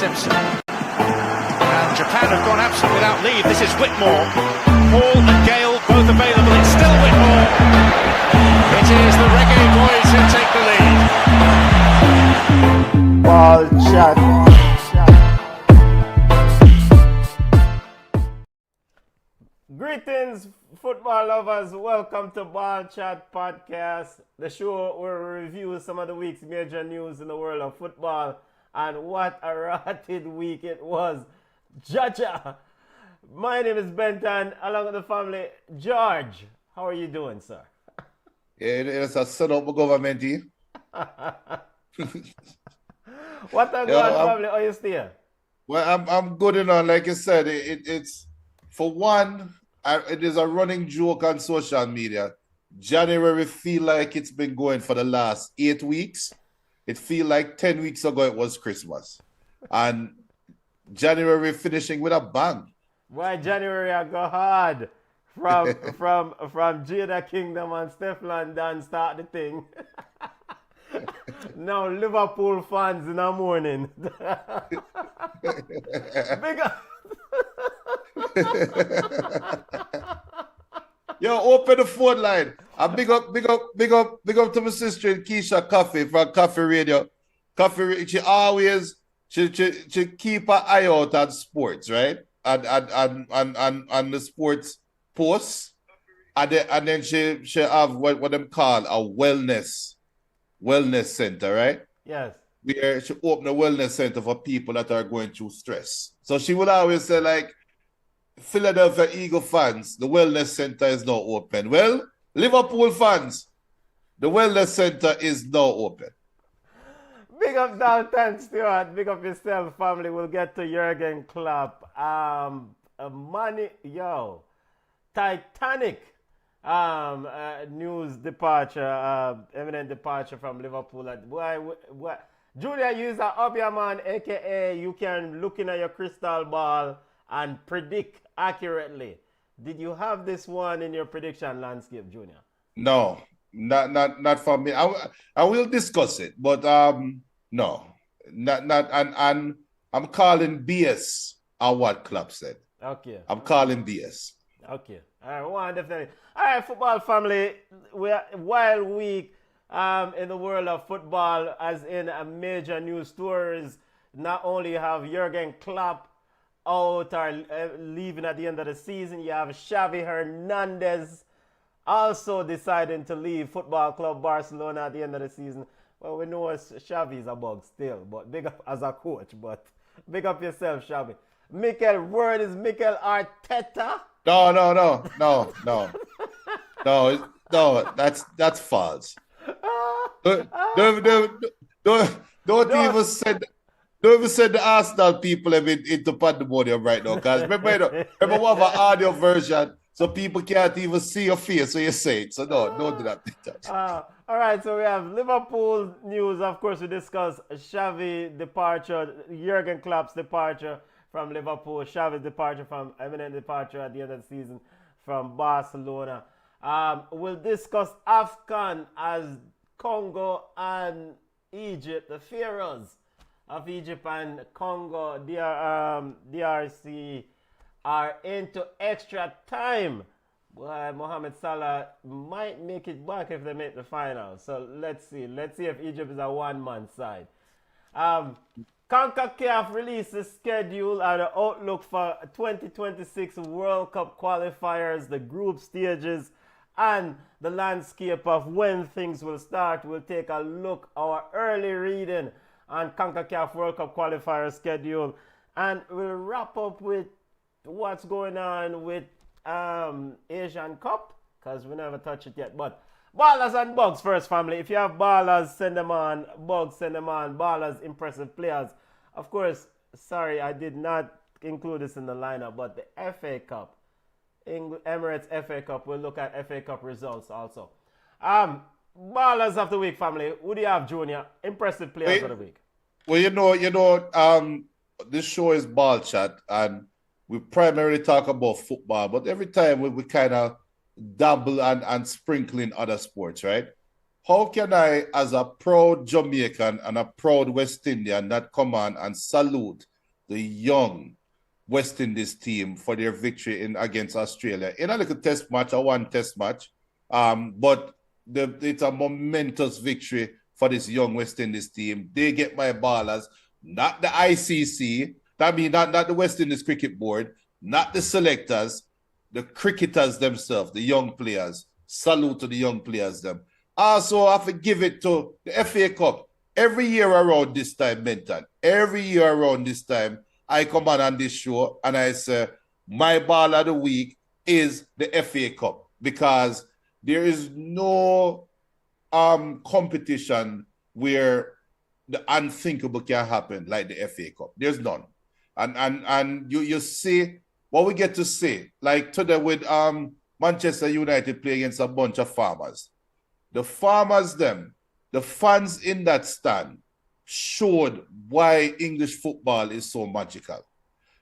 Simpson. And Japan have gone absent without leave. This is Whitmore. Hall and Gale both available. It's still Whitmore. It is the Reggae Boys who take the lead. Ball chat. Greetings, football lovers. Welcome to Ball Chat Podcast, the show where we review some of the week's major news in the world of football. And what a rotted week it was. Jaja. My name is Benton, along with the family. George, how are you doing, sir? It's a set up government here. What a good family. How you stay? Well, I'm good enough. Like you said, it's for one, it is a running joke on social media. January feel like it's been going for the last 8 weeks. It feel like 10 weeks ago it was Christmas. And January finishing with a bang. Why January I go hard from Jada Kingdom and Steph London start the thing. Now Liverpool fans in the morning. Big up. Yo, open the phone line. And big up to my sister in Keisha Coffee from Coffee Radio. She always she keep an eye out on sports, right? And the sports posts. And then she have what them call a wellness center, right? Yes. Where she open a wellness center for people that are going through stress. So she will always say, like, Philadelphia Eagle fans, the wellness center is now open. Well, Liverpool fans, the wellness center is now open. Big up Dalton Stewart. Big up yourself, family. We'll get to Jürgen Klopp. Titanic news departure, imminent departure from Liverpool. What? Julia, use a up your man, aka you can look in at your crystal ball and predict accurately. Did you have this one in your prediction landscape, Junior? No, not for me. I will discuss it, but no, not and I'm calling BS on what Klopp said. Okay. I'm calling BS. Okay. All right, one definitely. All right, football family. We're wild week in the world of football, as in a major news stories. Not only have Jürgen Klopp out or leaving at the end of the season, you have Xavi Hernandez also deciding to leave Football Club Barcelona at the end of the season. Well, we know Xavi is a bug still, but big up as a coach, but big up yourself, Xavi. Word is Mikel Arteta. No, that's false. Don't even send the Arsenal people into pandemonium right now, because remember we have an audio version so people can't even see your face when you say it. So no, don't do that. All right, so we have Liverpool news. Of course, we discuss Xavi departure, Jürgen Klopp's departure from Liverpool, Xavi's departure from imminent departure at the end of the season from Barcelona. We'll discuss AFCON as Congo and Egypt, the pharaohs of Egypt and Congo, DRC, are into extra time. Well, Mohamed Salah might make it back if they make the final. So let's see. Let's see if Egypt is a one-man side. CONCACAF releases schedule and the outlook for 2026 World Cup qualifiers, the group stages, and the landscape of when things will start. We'll take a look, our early reading on CONCACAF World Cup qualifier schedule, and we'll wrap up with what's going on with Asian Cup, because we never touched it yet. But ballers and bugs first, family. If you have ballers, send them on. Bugs, send them on. Ballers, impressive players. Of course, sorry, I did not include this in the lineup, but the FA Cup, Emirates FA Cup, we'll look at FA Cup results also. Ballers of the week, family. Who do you have, Junior? Impressive players of the week. Well, this show is Ball Chat, and we primarily talk about football, but every time we kind of dabble and sprinkle in other sports, right? How can I, as a proud Jamaican and a proud West Indian, not come on and salute the young West Indies team for their victory against Australia in a little test match, a one test match. But it's a momentous victory for this young West Indies team. They get my ballers, not the ICC, not the West Indies Cricket Board, not the selectors, the cricketers themselves, the young players. Salute to the young players them. Also, I have to give it to the FA Cup. Every year around this time, Menton, every year around this time, I come on this show and I say, my ball of the week is the FA Cup because there is no competition where the unthinkable can happen like the FA Cup. There's none. And you see what we get to see, like today with Manchester United play against a bunch of farmers. The farmers, the fans in that stand showed why English football is so magical.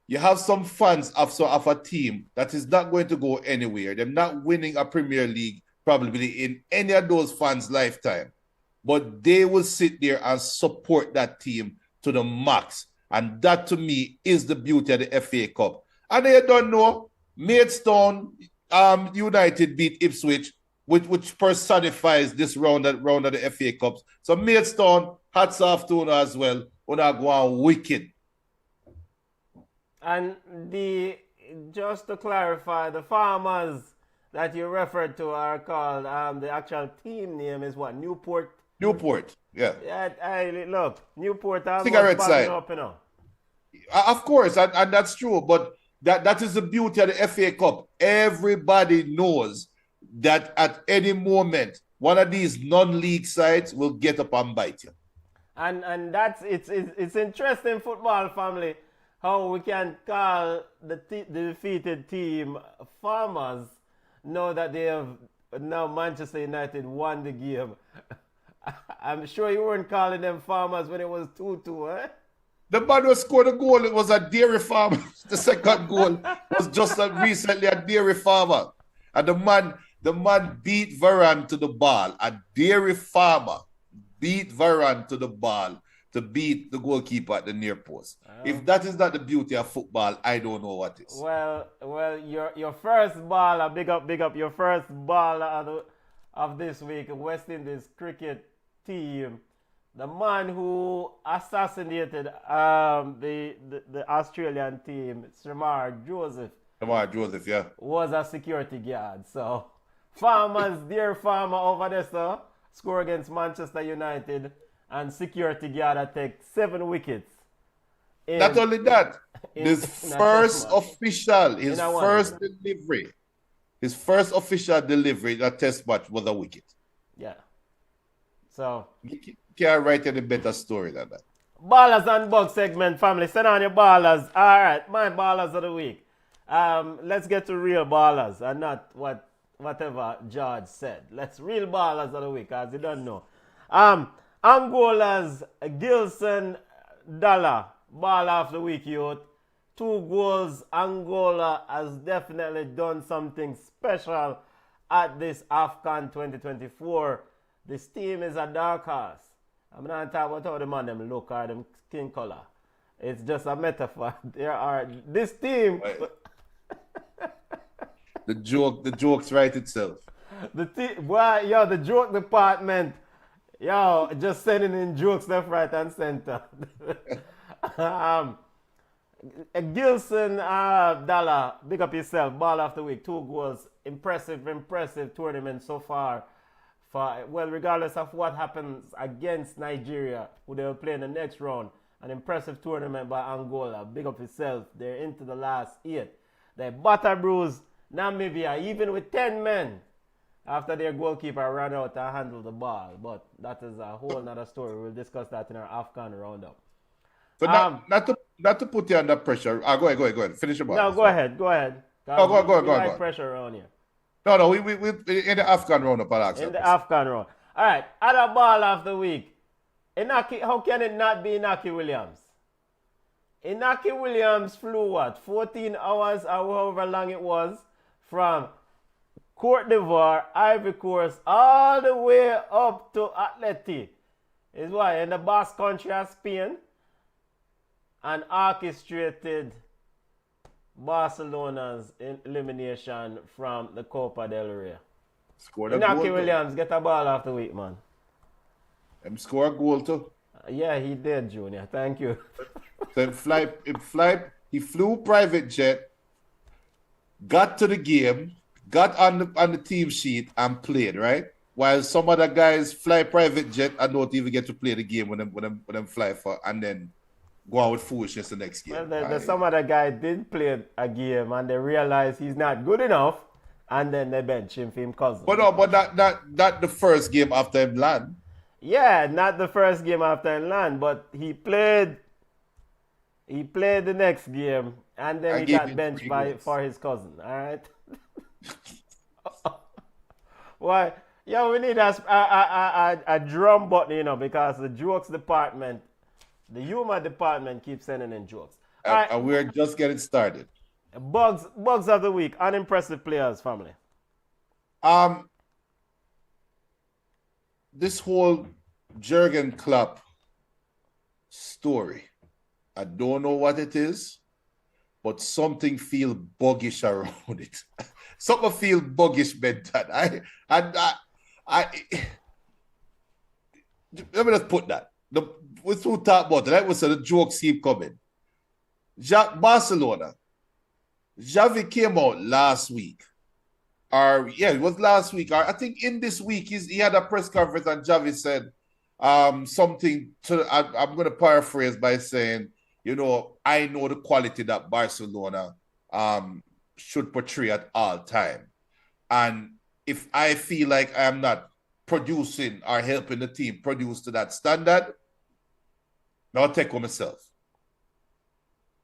You have some fans of a team that is not going to go anywhere. They're not winning a Premier League probably in any of those fans' lifetime. But they will sit there and support that team to the max. And that, to me, is the beauty of the FA Cup. And they don't know, Maidstone United beat Ipswich, which personifies this round of the FA Cups. So Maidstone, hats off to you as well. Una go on wicked. And just to clarify, the farmers that you referred to are called, the actual team name is what? Newport? Newport, yeah. Yeah, look, Newport Cigarette side. up, you know. Of course, and that's true, but that is the beauty of the FA Cup. Everybody knows that at any moment, one of these non-league sides will get up and bite you. And that's it's interesting, football family, how we can call the defeated team farmers know that they have now Manchester United won the game. I'm sure you weren't calling them farmers when it was 2-2, eh? The man who scored a goal, it was a dairy farmer. The second goal was just recently a dairy farmer. And the man beat Varane to the ball. A dairy farmer beat Varane to the ball to beat the goalkeeper at the near post. If that is not the beauty of football, I don't know what is. Well, your first baller, big up your first baller of this week, West Indies cricket team. The man who assassinated the Australian team, Shamar Joseph. Shamar Joseph, yeah. Was a security guard. So, farmers, dear farmer over there, so, score against Manchester United, and security guard that take 7 wickets. Not only that, his first official delivery in a test match was a wicket. Yeah. So, you can't write any better story than that. Ballers and Bug segment, family. Send on your ballers. All right, my ballers of the week. Let's get to real ballers and not whatever George said. Let's real ballers of the week, as you don't know. Angola's Gilson Dalla, baller of the week, youth. 2 goals. Angola has definitely done something special at this AFCON 2024. This team is a dark horse. I'm not talking about how the man them look or them skin color. It's just a metaphor. This team. The joke's right itself. The joke department, just sending in jokes left, right, and center. Gilson Dalla, big up yourself. Ball of the week, 2 goals. Impressive tournament so far. Regardless of what happens against Nigeria, who they will play in the next round, an impressive tournament by Angola. Big up yourself. They're into the last 8. They butter bruise Namibia, even with 10 men, after their goalkeeper ran out and handled the ball. But that is a whole nother story. We'll discuss that in our AFCON roundup. So not to put you under pressure. Go ahead. Finish your ball. No, go ahead. Go ahead. Pressure around here. No, we in the AFCON roundup, Alex. In the AFCON round. All right, other ball of the week. How can it not be Inaki Williams? Inaki Williams flew 14 hours or however long it was from Cote d'Ivoire, Ivory Coast, all the way up to Atleti. Is why in the Basque country of Spain. and orchestrated Barcelona's elimination from the Copa del Rey. Scored a Inaki goal too. Williams, get a ball off the week, man. Him score a goal too. Yeah, he did, Junior. Thank you. So he flew private jet, got to the game, got on the team sheet and played, right? While some other guys fly private jet and don't even get to play the game when them fly for and then go out with foolishness the next game. Well, some other guy did play a game and they realized he's not good enough and then they bench him for him cousin. But no, but not the first game after him land. Yeah, not the first game after he land, but he played the next game and then he got benched for his cousin. All right. Why? Yeah, we need a drum button, you know, because the jokes department, the humor department keeps sending in jokes. All right. And we're just getting started. Bugs of the week, unimpressive players, family. This whole Jürgen Klopp story, I don't know what it is, but something feel buggish around it. Something feel buggish, Benton. Let me just put that. With who talk about it, that was the jokes keep coming. Barcelona. Xavi came out last week. It was last week. I think in this week he had a press conference and Xavi said something I'm going to paraphrase by saying, you know, I know the quality that Barcelona should portray at all time. And if I feel like I am not producing or helping the team produce to that standard, I'll take on myself.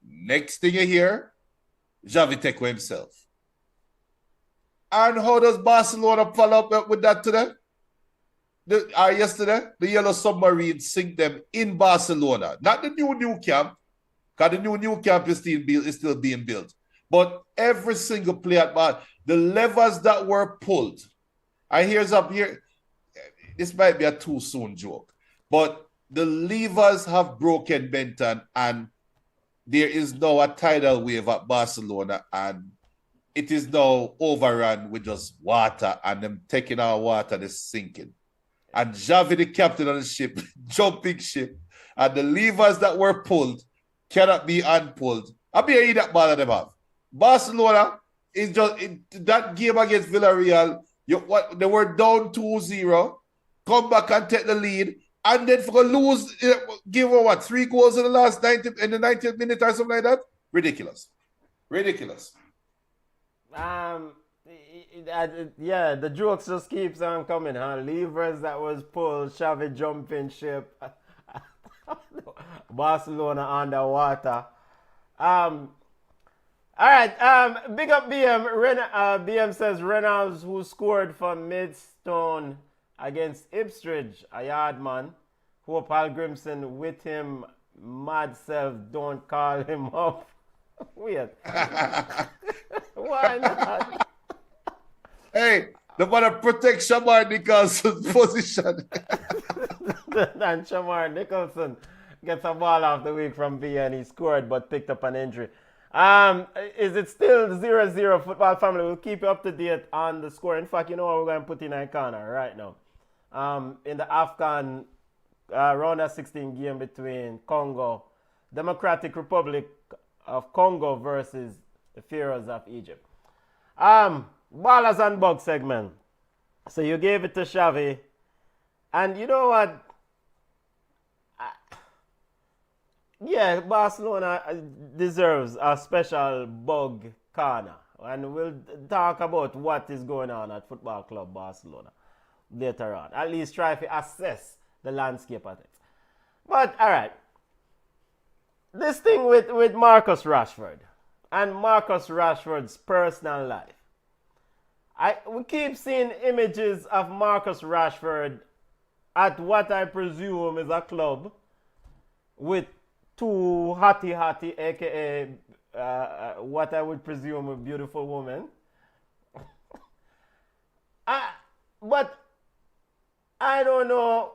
Next thing you hear, Xavi take on himself. And how does Barcelona follow up with that today? Yesterday, the Yellow Submarine sink them in Barcelona. Not the new camp, because the new camp is still being built. But every single player, the levers that were pulled. Here's up here. This might be a too soon joke, but the levers have broken, Benton, and there is now a tidal wave at Barcelona, and it is now overrun with just water, and them taking our water, they're sinking. And Xavi, the captain of the ship, jumping ship, and the levers that were pulled cannot be unpulled. I mean, that ball them have. Barcelona is just that game against Villarreal. They were down 2-0, come back and take the lead, and then for lose, give them 3 goals in the last 90th minute or something like that. Ridiculous. Yeah, the jokes just keeps on coming, huh? Levers that was pulled, Xavi jumping ship, Barcelona underwater. All right, big up BM. BM says Reynolds, who scored for Maidstone against Ipswich, a yard man. Hope Hal Grimson with him mad self, don't call him up. Weird. Why not? Hey, the man protect Shamar Nicholson's position. And Shamar Nicholson gets a ball off the week from B and he scored but picked up an injury. Is it still 0-0 football family? We'll keep you up to date on the score. In fact, you know what we're going to put in our corner right now. In the AFCON round of 16 game between Congo, Democratic Republic of Congo versus the Pharaohs of Egypt. Ballers and Bugs segment. So you gave it to Xavi. And you know what? Yeah, Barcelona deserves a special bug corner. And we'll talk about what is going on at Football Club Barcelona later on. At least try to assess the landscape of it. But, all right. This thing with Marcus Rashford and Marcus Rashford's personal life. We keep seeing images of Marcus Rashford at what I presume is a club with 2 hottie, aka what I would presume a beautiful woman. But I don't know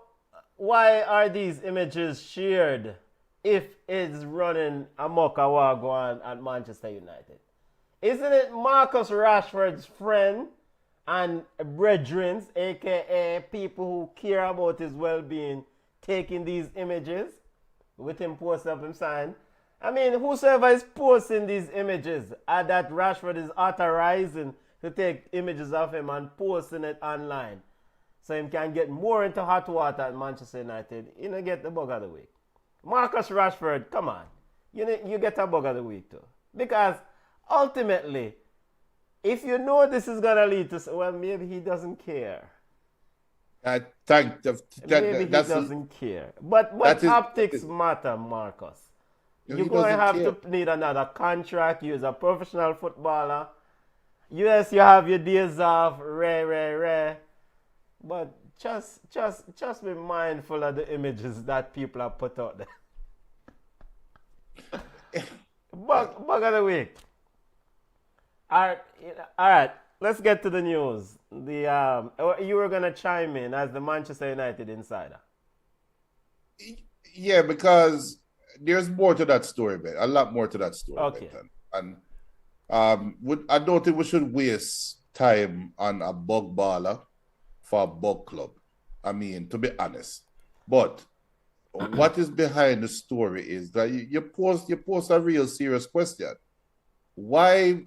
why are these images shared if it's running amok a wagwan at Manchester United? Isn't it Marcus Rashford's friend and brethren, aka people who care about his well-being, taking these images with him posting up him sign? I mean, whosoever is posting these images that Rashford is authorizing to take images of him and posting it online so he can get more into hot water at Manchester United, you know, get the bug of the week. Marcus Rashford, come on. You get a bug of the week too. Because ultimately, if you know this is going to lead to, well, maybe he doesn't care. Maybe he doesn't care. But optics matter, Marcus. You're going to have to need another contract. You're a professional footballer. Yes, you have your days off, rare. But just be mindful of the images that people have put out there. Bug of the week. All right. Let's get to the news. You were gonna chime in as the Manchester United insider. Yeah, because there's more to that story, Ben. A lot more to that story. Okay. Ben. And I don't think we should waste time on a bug baller for a bug club. I mean, to be honest. But what is behind the story is that you post a real serious question. Why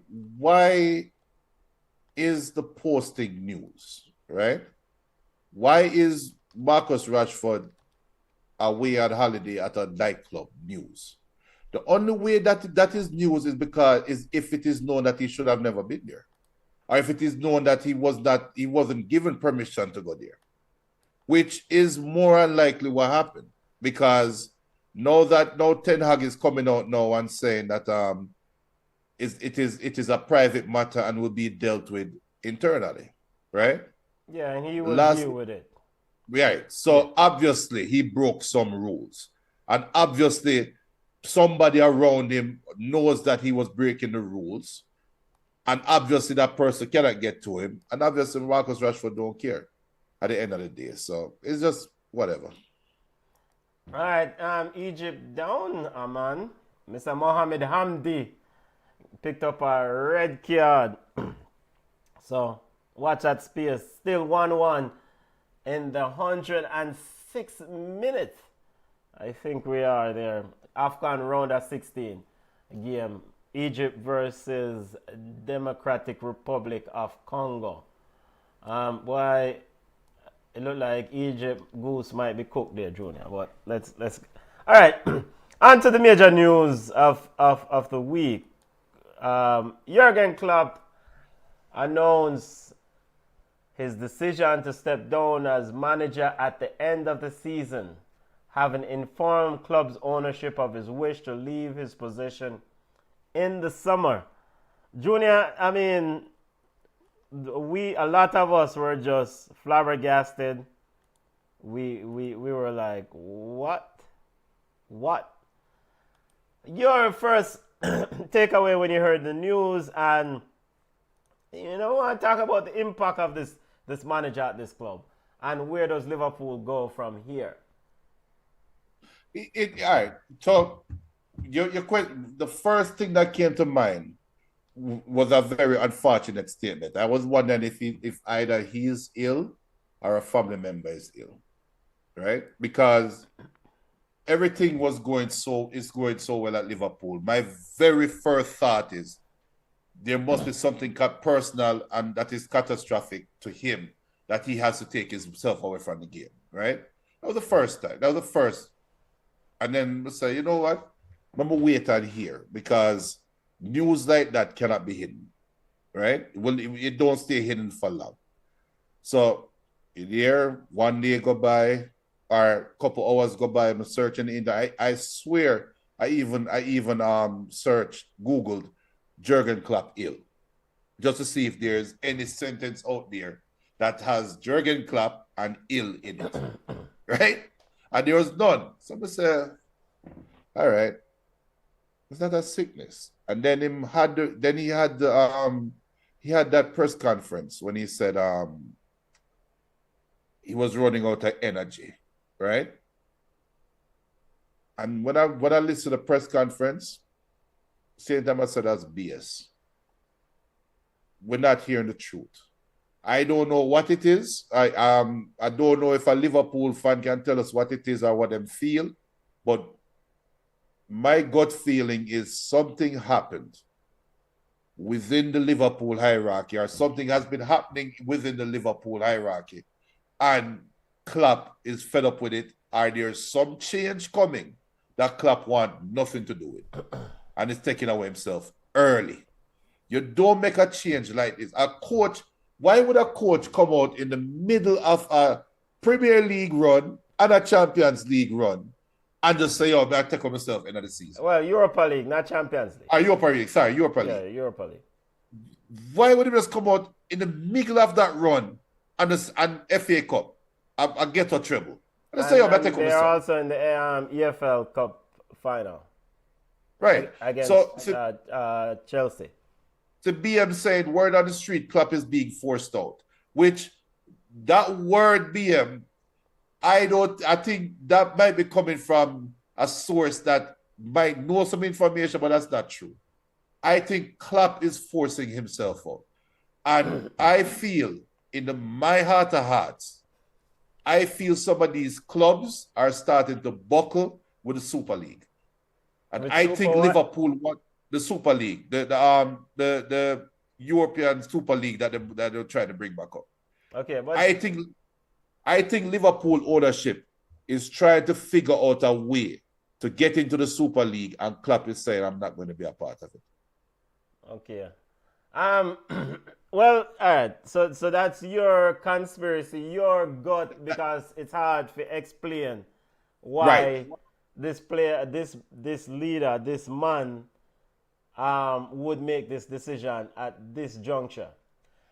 is the posting news, right? Why is Marcus Rashford away on holiday at a nightclub news? The only way that is news is if it is known that he should have never been there, or if it is known that he wasn't given permission to go there, which is more unlikely what happened, because now Ten Hag is coming out now and saying that it is a private matter and will be dealt with internally, right? Yeah, and he will deal with it. Right. So obviously he broke some rules, and obviously somebody around him knows that he was breaking the rules, and obviously that person cannot get to him, and obviously Marcus Rashford don't care at the end of the day. So it's just whatever. All right, Egypt down, man. Mr. Mohamed Hamdi picked up a red card. So watch that space. Still 1-1 in the 106th minute. I think we are there. AFCON round of 16 game. Egypt versus Democratic Republic of Congo. Boy, it looked like Egypt goose might be cooked there, Junior. But let's. All right, on to the major news of the week. Jürgen Klopp announced his decision to step down as manager at the end of the season, having informed club's ownership of his wish to leave his position in the summer. Junior, I mean, a lot of us were just flabbergasted. We were like, what? Your first takeaway when you heard the news, and you know, I want to talk about the impact of this manager at this club, and where does Liverpool go from here? All right. So your question, the first thing that came to mind was a very unfortunate statement. I was wondering if either he is ill or a family member is ill, right? Because everything is going so well at Liverpool. My very first thought is there must be something personal and that is catastrophic to him that he has to take himself away from the game, right? That was the first time. That was the first. And then we say, you know what? I'm going to wait on here, because news like that cannot be hidden, right? It don't stay hidden for long. So here, one day go by, or a couple hours go by, I'm searching in there. I swear I even searched, Googled Jürgen Klopp ill, just to see if there's any sentence out there that has Jürgen Klopp and ill in it, right? And there was none. Somebody said, all right, it's not a sickness. And then he had that press conference when he said he was running out of energy, right? And when I listened to the press conference, same time I said that's BS. We're not hearing the truth. I don't know what it is. I don't know if a Liverpool fan can tell us what it is or what them feel, but my gut feeling is something happened within the Liverpool hierarchy, or something has been happening within the Liverpool hierarchy, and Klopp is fed up with it, or there's some change coming that Klopp want nothing to do with, and is taking away himself early. You don't make a change like this. A coach, why would a coach come out in the middle of a Premier League run and a Champions League run and just say, oh, I'll take on myself end of the season? Well, Europa League, not Champions League. Europa League, sorry, Europa League. Yeah, Europa League. Why would he just come out in the middle of that run and FA Cup, a get a treble? And say, oh, I'll take on They're myself. also in the EFL Cup final. Right. Against Chelsea. To BM saying word on the street, Klopp is being forced out, which that word BM, I think that might be coming from a source that might know some information, but that's not true. I think Klopp is forcing himself out. And I feel my heart of hearts, I feel some of these clubs are starting to buckle with the Super League. And With I Super think what? Liverpool want the Super League, the European Super League that they're trying to bring back up. Okay, but I think Liverpool ownership is trying to figure out a way to get into the Super League, and Klopp is saying, I'm not going to be a part of it. okay. Well, all right. So that's your conspiracy, your gut, because it's hard to explain why Right. this player, this leader, this man would make this decision at this juncture.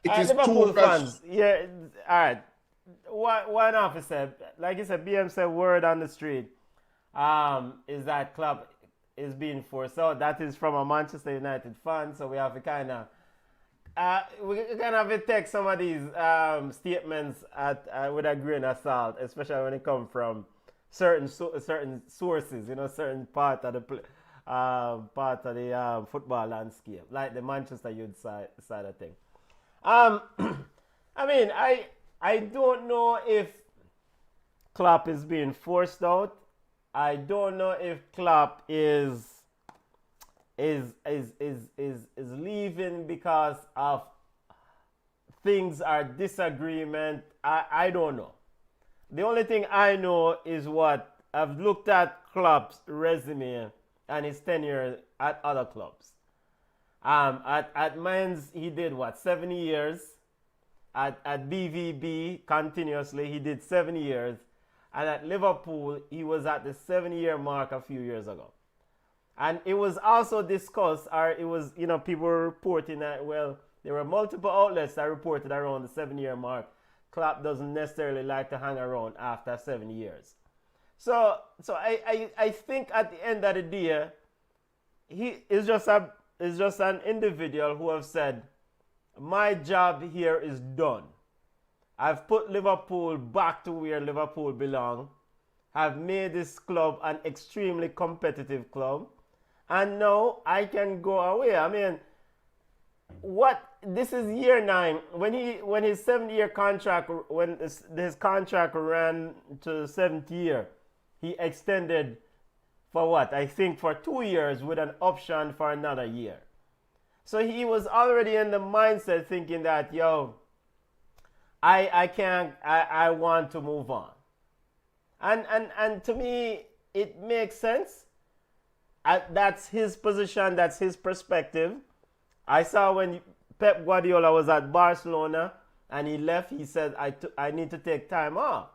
It is Liverpool too much. fans, yeah, all right. One officer, like you said, BM said word on the street, is that Klopp is being forced out. That is from a Manchester United fan, so we have to kind of have to take some of these statements with a grain of salt, especially when it comes from certain sources, certain part of the football landscape, like the Manchester United side of thing. I mean, I don't know if Klopp is being forced out. I don't know if Klopp is leaving because of things are disagreement. I don't know. The only thing I know is what I've looked at Klopp's resume and his tenure at other clubs. At Mainz, he did 7 years. At BVB, continuously, he did 7 years. And at Liverpool, he was at the 7-year mark a few years ago. And it was also discussed, or it was, people were reporting that, well, there were multiple outlets that reported around the 7-year mark. Klopp doesn't necessarily like to hang around after 7 years. So I think at the end of the day, he is just an individual who have said, my job here is done. I've put Liverpool back to where Liverpool belong. I've made this club an extremely competitive club. And now I can go away. I mean, this is year 9. When his 7-year contract, when his contract ran to the 7th year, he extended for I think for 2 years with an option for another year. So he was already in the mindset thinking that, I want to move on. And to me, it makes sense. That's his position, that's his perspective. I saw when Pep Guardiola was at Barcelona and he left, he said, I need to take time off.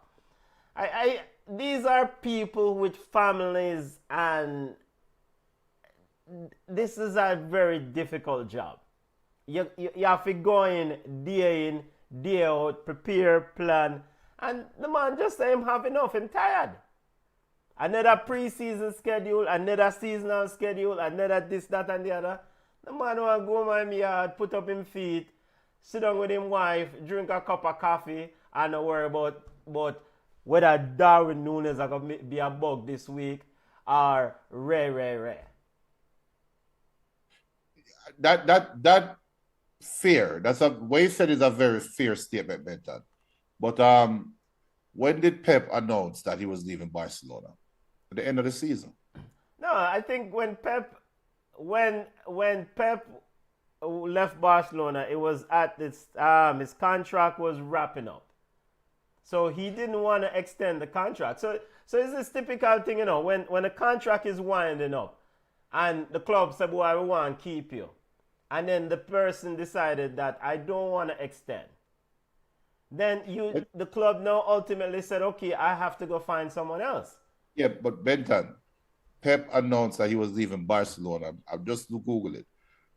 These are people with families, and this is a very difficult job. You have to go in, day out, prepare, plan. And the man just say him have enough, him tired. Another pre-season schedule, another seasonal schedule, another this, that, and the other. The man want to go my yard, put up him feet, sit down with him wife, drink a cup of coffee, and not worry about whether Darwin Nunes are going to be a bug this week, are rare. That fair. That's a what you said is a very fair statement, Benton. But when did Pep announce that he was leaving Barcelona? At the end of the season. No, I think when Pep left Barcelona, it was at his contract was wrapping up. So he didn't want to extend the contract. So it's this typical thing, when a contract is winding up and the club said, boy, we want to keep you. And then the person decided that I don't want to extend. Then the club now ultimately said, okay, I have to go find someone else. Yeah, but Benton, Pep announced that he was leaving Barcelona. I've just Googled it.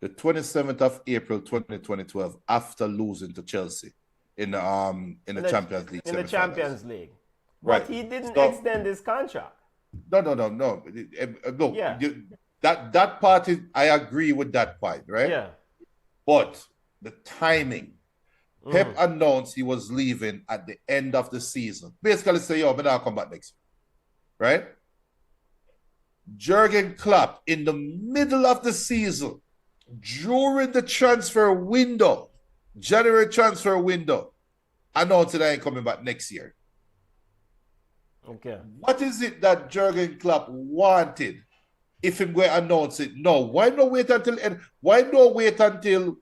The 27th of April 2012, after losing to Chelsea in the Champions League. In the Champions League. Right. But he didn't extend his contract. No. Look, Yeah. that part is, I agree with that point, right? Yeah. But the timing. Pep announced he was leaving at the end of the season. Basically say, yo, but I'll come back next year. Right? Jürgen Klopp, in the middle of the season, during the transfer window, January transfer window, announced that I ain't coming back next year. Okay. What is it that Jürgen Klopp wanted if him going to announce it? No. Why not wait until end? Why not wait until,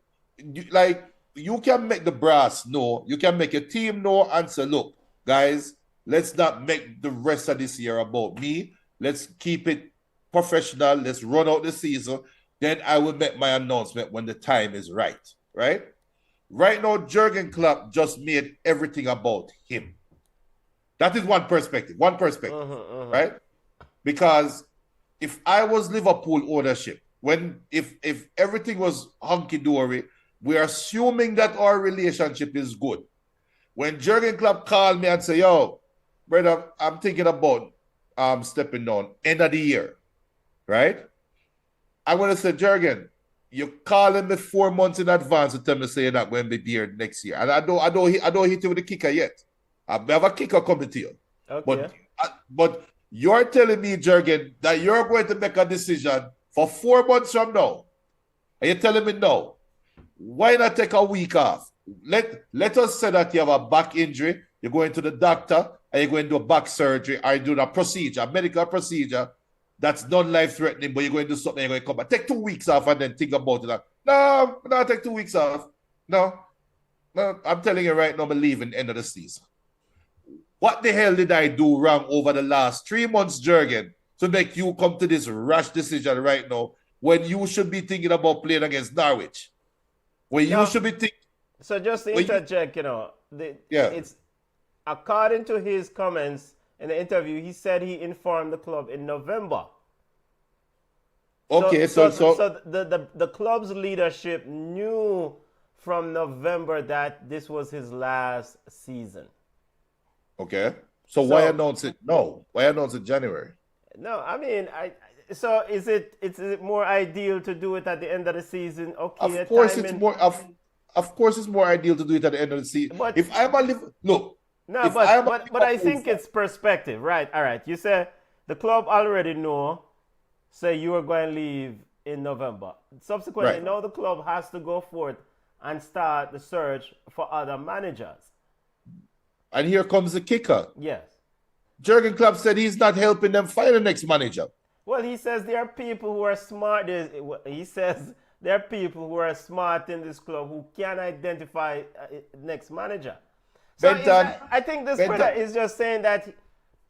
like, you can make the brass know, you can make your team know and say, look, guys, let's not make the rest of this year about me. Let's keep it professional. Let's run out the season. Then I will make my announcement when the time is right. Right? Right now, Jürgen Klopp just made everything about him. That is one perspective. Right? Because if I was Liverpool ownership, if everything was hunky-dory, we're assuming that our relationship is good. When Jürgen Klopp called me and say, yo, brother, I'm thinking about stepping down end of the year, right? I'm going to say, Jürgen, you're calling me 4 months in advance to tell me say you're not going to be here next year. And I don't hit you with a kicker yet. I have a kicker coming to you. Okay. But you're telling me, Jürgen, that you're going to make a decision for 4 months from now. And you're telling me no. Why not take a week off? Let us say that you have a back injury, you're going to the doctor, and you're going to do a back surgery, or you're doing a procedure, a medical procedure that's non-life-threatening, but you're going to do something, you're going to come back. Take 2 weeks off and then think about it. No, take 2 weeks off. No, I'm telling you right now, I'm leaving the end of the season. What the hell did I do wrong over the last 3 months, Jürgen, to make you come to this rash decision right now when you should be thinking about playing against Norwich? When you should be thinking... So just to interject, it's according to his comments in the interview, he said he informed the club in November. Okay, so the club's leadership knew from November that this was his last season. Okay. So why announce it? No. Why announce it January? No, I mean, so is it more ideal to do it at the end of the season? Okay, of course it's more ideal to do it at the end of the season. But if I'm a look. No, but I think it's perspective, right? All right. You said the club already know, say you are going to leave in November. Subsequently, Right. now the club has to go forth and start the search for other managers. And here comes the kicker. Yes. Jürgen Klopp said he's not helping them find the next manager. Well, he says there are people who are smart. He says there are people who are smart in this club who can identify next manager. So I think this brother is just saying that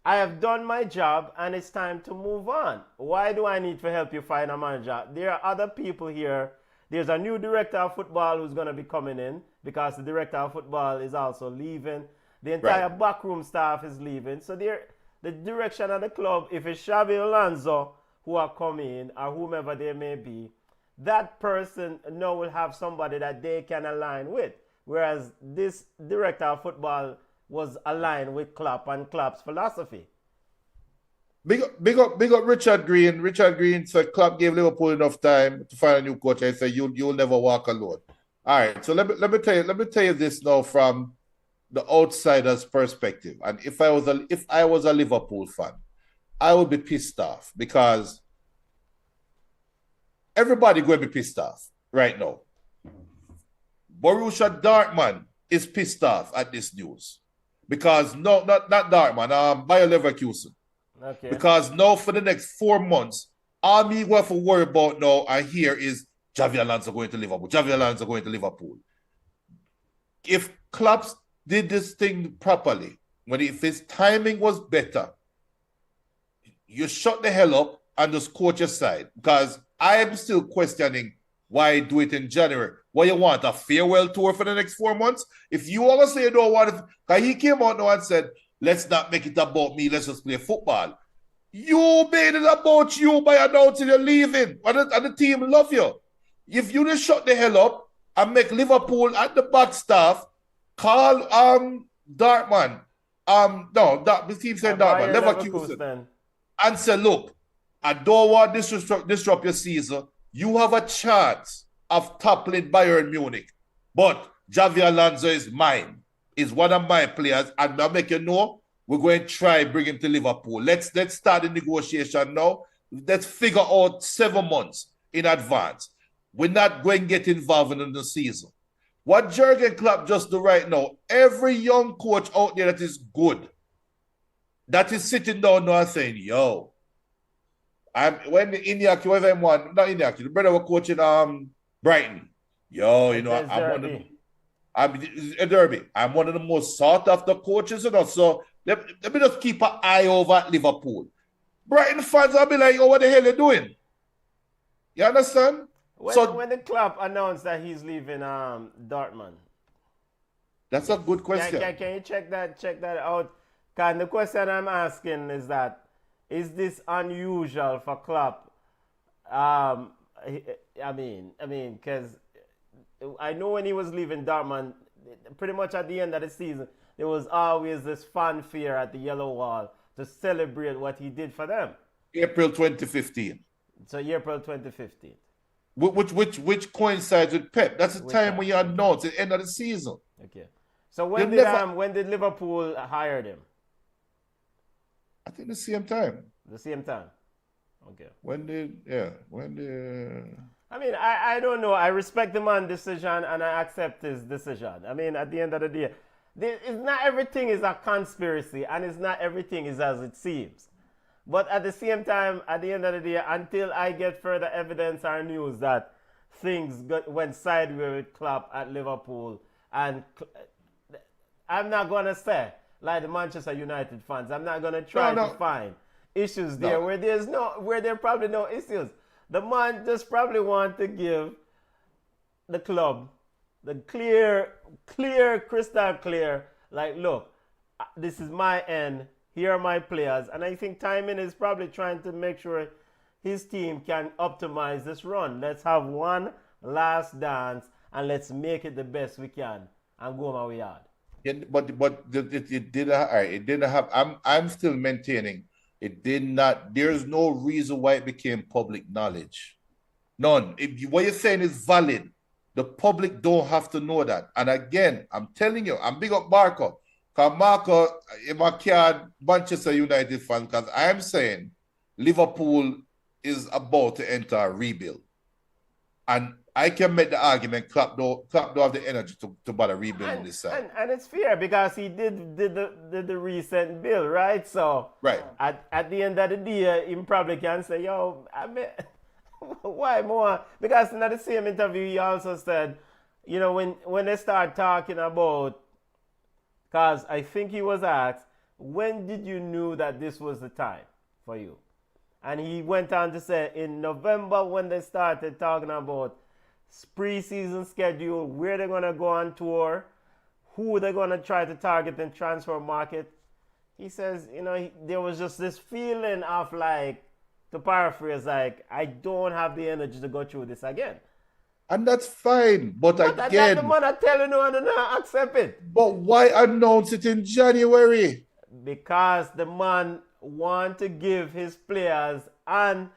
I have done my job and it's time to move on. Why do I need to help you find a manager? There are other people here. There's a new director of football who's going to be coming in because the director of football is also leaving. The entire backroom staff is leaving. So the direction of the club, if it's Xabi Alonso who are coming or whomever they may be, that person now will have somebody that they can align with. Whereas this director of football was aligned with Klopp and Klopp's philosophy. Big up Richard Green. Richard Green said Klopp gave Liverpool enough time to find a new coach and said you'll never walk alone. All right, so let me tell you this now from the outsider's perspective. And if I was a Liverpool fan, I would be pissed off because everybody going to be pissed off right now. Borussia Dortmund is pissed off at this news because not Dortmund, Bayer Leverkusen. Okay. Because now for the next 4 months, all me have to worry about now and here is Xavi Alonso going to Liverpool. Xavi Alonso going to Liverpool. If Klopp did this thing properly, if his timing was better, you shut the hell up and just coach your side. Because I am still questioning why do it in January. What you want, a farewell tour for the next 4 months? If you want to say you don't want it, because he came out now and said, let's not make it about me, let's just play football. You made it about you by announcing you're leaving, and the team love you. If you just shut the hell up and make Liverpool and the back staff call Dortmund, the team saying Dortmund, Leverkusen, and say, look, I don't want this to disrupt your season. You have a chance of toppling Bayern Munich, but Xavi Alonso is mine. Is one of my players, and I'll make you know we're going to try bring him to Liverpool. Let's start the negotiation now. Let's figure out 7 months in advance. We're not going to get involved in the season. What Jürgen Klopp just do right now, every young coach out there that is good, that is sitting down now and saying, yo, when Iñaki, whoever I'm one, not Iñaki, the brother was coaching Brighton. Yo, you know, I'm a Derby. I'm one of the most sought after coaches, you know. So let me just keep an eye over at Liverpool. Brighton fans will be like, oh, what the hell are you doing? You understand? When the club announced that he's leaving Dortmund. That's a good question. Can you check that out? Because the question I'm asking is that, is this unusual for Klopp? I mean, because I know when he was leaving Dortmund, pretty much at the end of the season, there was always this fanfare at the Yellow Wall to celebrate what he did for them. April 2015. So April 2015. Which coincides with Pep. That's the time when you announce the end of the season. Okay. So when did Liverpool hire him? I think the same time. The same time. Okay. I mean, I don't know. I respect the man's decision and I accept his decision. I mean, at the end of the day, it's not everything is a conspiracy and it's not everything is as it seems. But at the same time, at the end of the day, until I get further evidence or news that things went sideways with Klopp at Liverpool, and I'm not going to say, like the Manchester United fans, I'm not going to try to find issues there where there are probably no issues. The man just probably want to give the club the crystal clear, like, look, this is my end, here are my players. And I think timing is probably trying to make sure his team can optimize this run. Let's have one last dance and let's make it the best we can and go my way yard. Yeah, but it didn't have. I'm still maintaining it did not. There's no reason why it became public knowledge. None. What you're saying is valid. The public don't have to know that. And again, I'm telling you, I'm big up Marco. Because Marco, I'm a Manchester United fan, because I'm saying Liverpool is about to enter a rebuild. And I can make the argument Klopp don't have the energy to bother rebuilding this side. And it's fair because he did the recent bill, right? So right. At the end of the day, he probably can say, yo, I mean, why more? Because in the same interview, he also said, you know, when they start talking about, because I think he was asked, when did you know that this was the time for you? And he went on to say, in November, when they started talking about pre-season schedule, where they're going to go on tour, who they're going to try to target in transfer market, he says, you know, there was just this feeling of like, to paraphrase, like, I don't have the energy to go through this again. And that's fine, but again... the man are telling you and not accept it. But why announce it in January? Because the man want to give his players and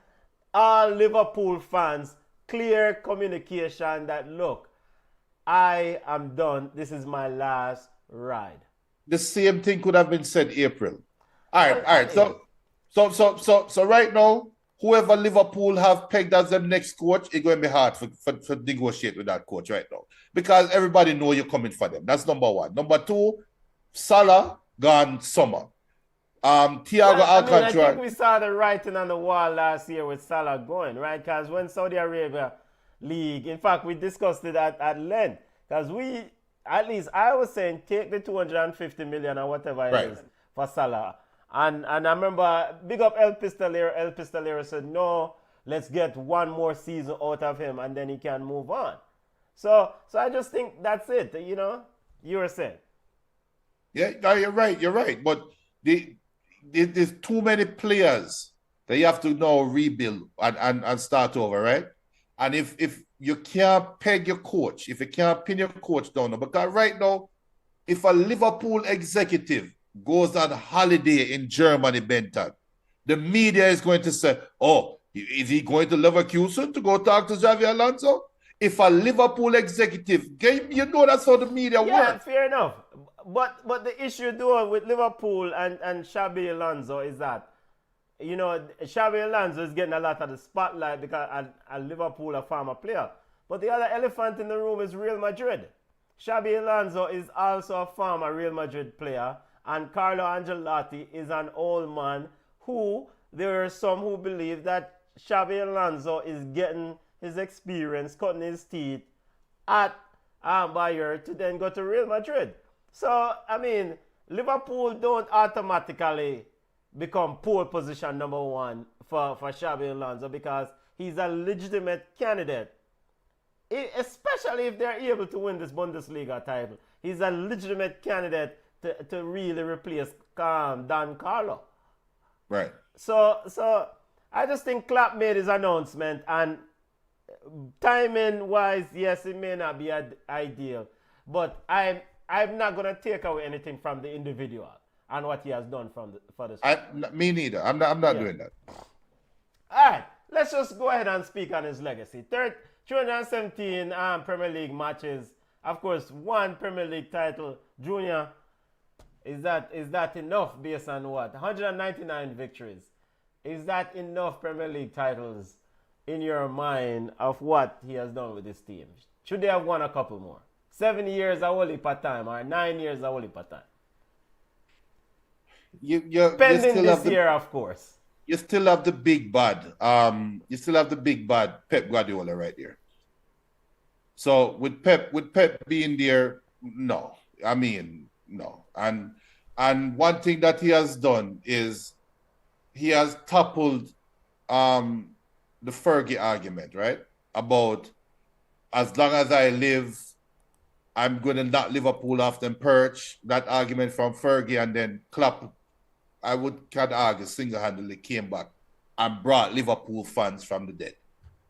all Liverpool fans clear communication that, look, I am done. This is my last ride. The same thing could have been said April. All right. So right now, whoever Liverpool have pegged as their next coach, it's going to be hard for negotiate with that coach right now. Because everybody know you're coming for them. That's number one. Number two, Salah gone summer. Thiago Alcantara. I think we saw the writing on the wall last year with Salah going, right? Because when Saudi Arabia league, in fact, we discussed it at length. Because at least I was saying, take the 250 million or whatever it is for Salah. And I remember, big up El Pistolero. El Pistolero said, no, let's get one more season out of him and then he can move on. So I just think that's it, you were saying. Yeah, no, you're right. But there's too many players that you have to now rebuild and start over, right? And if you can't peg your coach, if you can't pin your coach down, because right now, if a Liverpool executive goes on holiday in Germany, Benton, the media is going to say, oh, is he going to Leverkusen to go talk to Xavi Alonso? If a Liverpool executive, that's how the media works. Yeah, fair enough. But the issue though with Liverpool and Xabi Alonso is that, Xabi Alonso is getting a lot of the spotlight because Liverpool a former player. But the other elephant in the room is Real Madrid. Xabi Alonso is also a former Real Madrid player, and Carlo Ancelotti is an old man who there are some who believe that Xabi Alonso is getting his experience, cutting his teeth at Bayern to then go to Real Madrid. So, Liverpool don't automatically become pole position number one for Xabi Alonso because he's a legitimate candidate. Especially if they're able to win this Bundesliga title. He's a legitimate candidate to really replace Dan Carlo. Right. So I just think Klopp made his announcement, and timing wise, yes, it may not be ideal, but I'm not gonna take away anything from the individual and what he has done for this. Me neither. I'm not doing that. All right, let's just go ahead and speak on his legacy. 317 Premier League matches. Of course, one Premier League title. Junior, is that enough based on what? 199 victories. Is that enough Premier League titles in your mind of what he has done with this team? Should they have won a couple more? 7 years a whole heap of time, or 9 years a whole heap of time? Pending this year, of course. You still have the big bad. You still have the big bad Pep Guardiola right there. So with Pep being there, no. No. And one thing that he has done is he has toppled the Fergie argument, right? About as long as I live, I'm going to knock Liverpool off them perch. That argument from Fergie, and then Klopp, I can argue, single-handedly came back and brought Liverpool fans from the dead,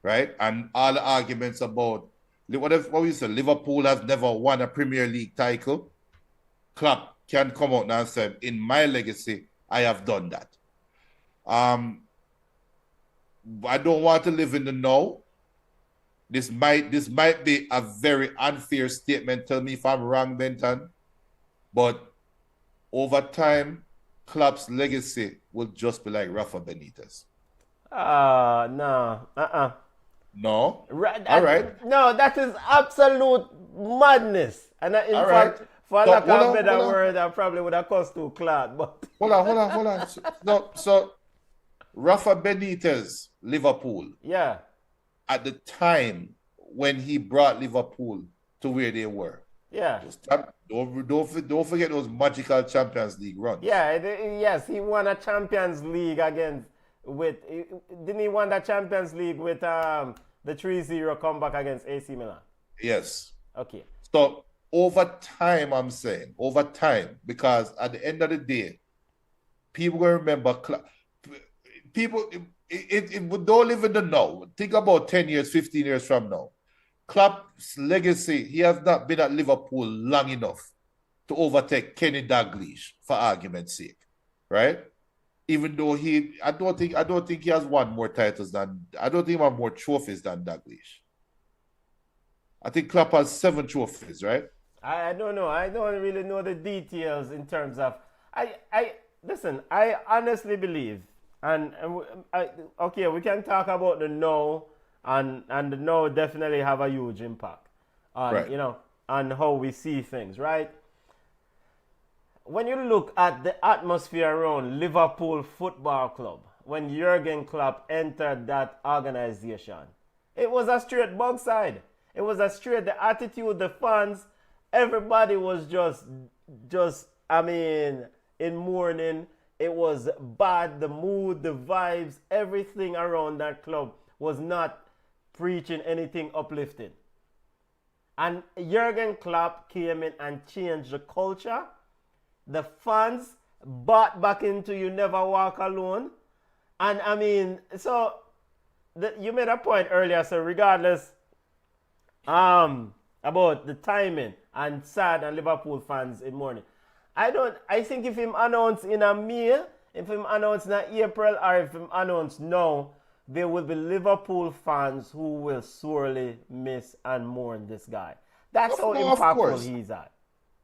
right? And all the arguments about what we said, Liverpool has never won a Premier League title. Klopp can come out now and say, in my legacy, I have done that. I don't want to live in the now. This might be a very unfair statement. Tell me if I'm wrong, Benton. But over time, Klopp's legacy will just be like Rafa Benitez. No. No? All right. No, that is absolute madness. And in fact, for lack of a better word, I probably would have cost too Clark. But Hold on. So Rafa Benitez, Liverpool. Yeah. At the time when he brought Liverpool to where they were. Yeah. Don't forget those magical Champions League runs. Yeah, yes, he won a Champions League didn't he won the Champions League with the 3-0 comeback against AC Milan? Yes. Okay. So over time, because at the end of the day, people will remember people don't live in the now. Think about 10 years, 15 years from now. Klopp's legacy, he has not been at Liverpool long enough to overtake Kenny Dalglish, for argument's sake, right? Even though I don't think he has won more titles I don't think he has more trophies than Dalglish. I think Klopp has 7 trophies, right? I don't know. I don't really know the details in terms of. Listen, I honestly believe, Okay, we can talk about the no, and the no definitely have a huge impact on Right. on how we see things, right? When you look at the atmosphere around Liverpool Football Club, when Jürgen Klopp entered that organization, it was a straight bug side. It was a straight, the attitude, the fans, everybody was just, I mean, in mourning. It was bad, the mood, the vibes, everything around that club was not preaching anything uplifting. And Jürgen Klopp came in and changed the culture. The fans bought back into You Never Walk Alone. And I mean, so you made a point earlier, so regardless about the timing and sad and Liverpool fans in mourning. I think if him announce in a May, if him announce in a April, or if him announce now, there will be Liverpool fans who will sorely miss and mourn this guy. That's how impactful he's at.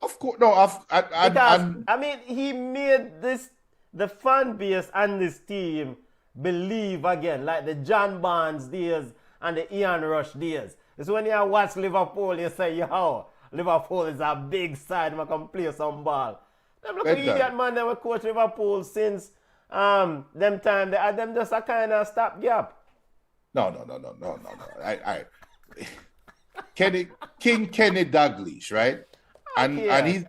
Of course, no. Because I mean, he made the fan base and this team believe again, like the John Barnes days and the Ian Rush days. It's when you watch Liverpool, you say, yo, Liverpool is a big side, I can play some ball. Them look at the idiot man, they were coach Liverpool since them time. They had them just a kind of stopgap. No. King Kenny Dalglish, right? And he's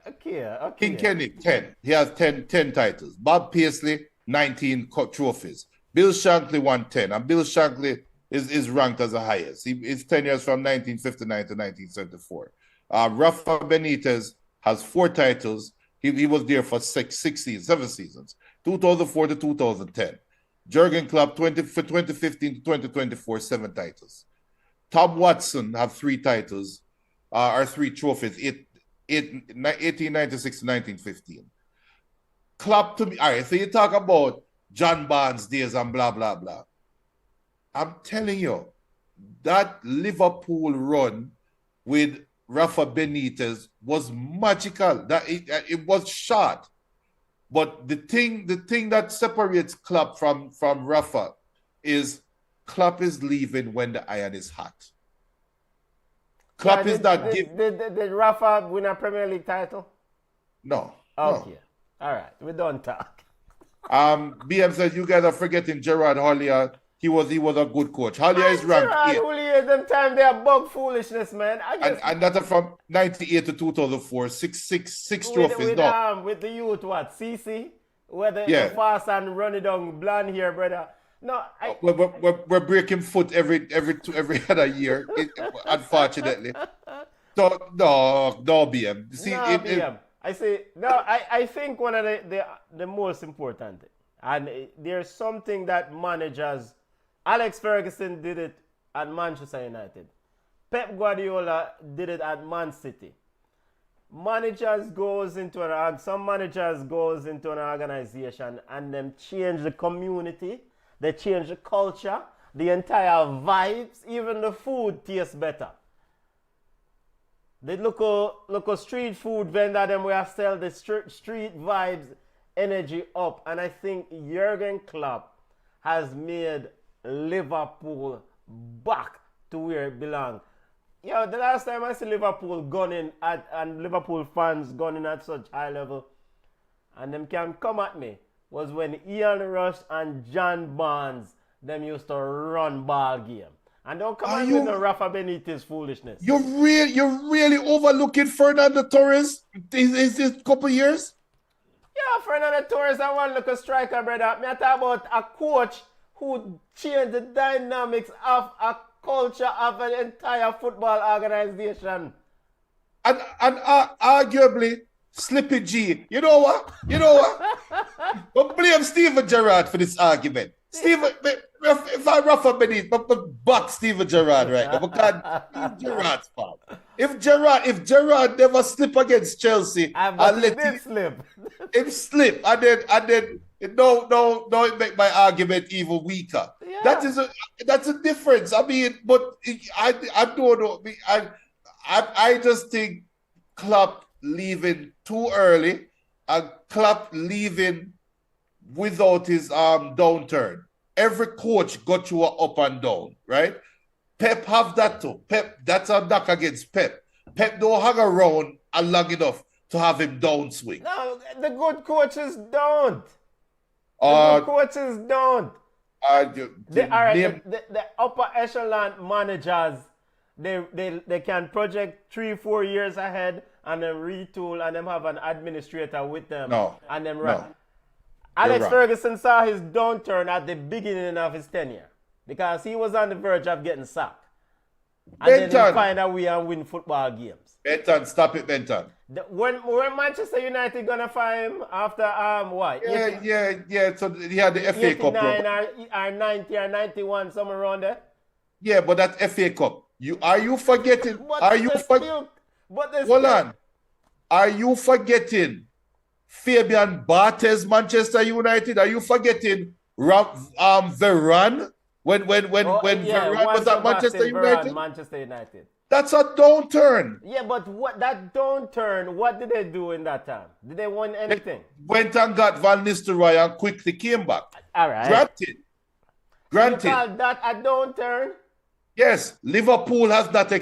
King Kenny 10. He has 10 titles. Bob Paisley 19 trophies. Bill Shankly won 10, and Bill Shankly is ranked as the highest. His 10 years from 1959 to 1974. Rafa Benitez has 4 titles. He was there for 7 seasons, 2004 to 2010. Jürgen Klopp 2015 to 2024, 7 titles. Tom Watson have 3 titles, or 3 trophies, 1896 to 1915. Klopp to me, all right, so you talk about John Barnes days and blah, blah, blah. I'm telling you, that Liverpool run with Rafa Benitez was magical. That it was short. But the thing that separates Klopp from Rafa is Klopp is leaving when the iron is hot. Klopp is not giving. Did Rafa win a Premier League title? No. Okay. All right. We don't talk. BM says you guys are forgetting Gerard Houllier. He was a good coach. Houllier is ranked 8. Gerard Houllier, them time they are bug foolishness, man. And that's from 98 to 2004. Six trophies. With the youth, what? CC? Where the fast and run it down blonde here, brother. No, we're breaking foot every other year, unfortunately. So no, BM. See, BM. I think one of the most important, and there's something that managers, Alex Ferguson did it at Manchester United. Pep Guardiola did it at Man City. Some managers goes into an organization and them change the community, they change the culture, the entire vibes, even the food tastes better. The local street food vendor them will sell the street vibes energy up, and I think Jürgen Klopp has made Liverpool back to where it belongs. Yo, the last time I see Liverpool gunning and Liverpool fans gunning at such high level, and them can come at me, was when Ian Rush and John Barnes them used to run ball game. And don't come at me with no Rafa Benitez foolishness. You're really overlooking Fernando Torres is couple years? Yeah, Fernando Torres, I want to look a striker, brother. Me talk about a coach who changed the dynamics of a culture of an entire football organization. And arguably, Slippy G. You know what? Don't blame Steven Gerrard for this argument. If I Rafa Benitez, but buck Steven Gerrard right now, because Gerrard's fault. If Gerrard never slip against Chelsea, I'll let him slip. Him slip, and then it make my argument even weaker. Yeah. That's a difference. I mean, but I don't know. I just think Klopp leaving too early and Klopp leaving without his downturn. Every coach got you up and down, right? Pep have that too. Pep, that's a knock against Pep. Pep don't hang around long enough to have him downswing. No, the good coaches don't. The good coaches don't. The upper echelon managers, they can project 3-4 years ahead and then retool and then have an administrator with them. No. And then No. Alex wrong. Ferguson saw his downturn at the beginning of his tenure because he was on the verge of getting sacked. And then Benton. he find a way and win football games. Benton, stop it, Benton. When Manchester United gonna find him after what? Yeah. So he had the FA Cup. 89 or 90 or 91, somewhere around there. Yeah, but that FA Cup. Are you forgetting? But Are you Hold on. Are you forgetting Fabian Barthez, Manchester United? Are you forgetting Varane when Varane was at Manchester United? Manchester United. That's a downturn. Yeah, but that downturn, what did they do in that time? Did they win anything? Went and got Van Nistelrooy and quickly came back. All right. Granted. You call that a downturn? Yes, Liverpool has not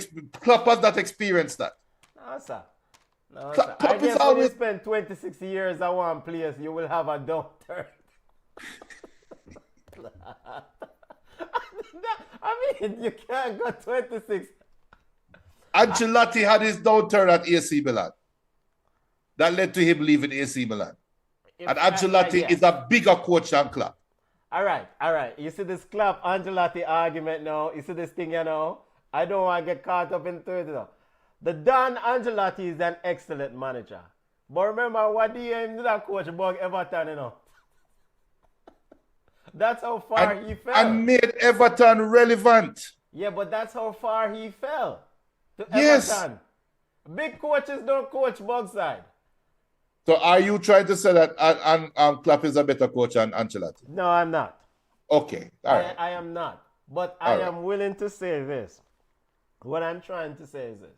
Klopp has not experienced that. No, sir. No, Klopp sir. I is guess when always- you spend 26 years at one place, you will have a downturn. I mean, you can't go 26. Ancelotti had his downturn at AC Milan. That led to him leaving AC Milan. And Ancelotti yes. is a bigger coach than Klopp. All right. You see this Klopp Ancelotti argument now? You see this thing, you know? I don't want to get caught up into it, you know. The Don Ancelotti is an excellent manager. But remember what he did that coach about Everton, you know? That's how far he fell. And made Everton relevant. Yeah, but that's how far he fell. To Yes. Everton. Big coaches don't coach Bugside. So are you trying to say that Klopp is a better coach than Ancelotti? No, I'm not. Okay. All right. I am not. But All I right. am willing to say this. What I'm trying to say is this.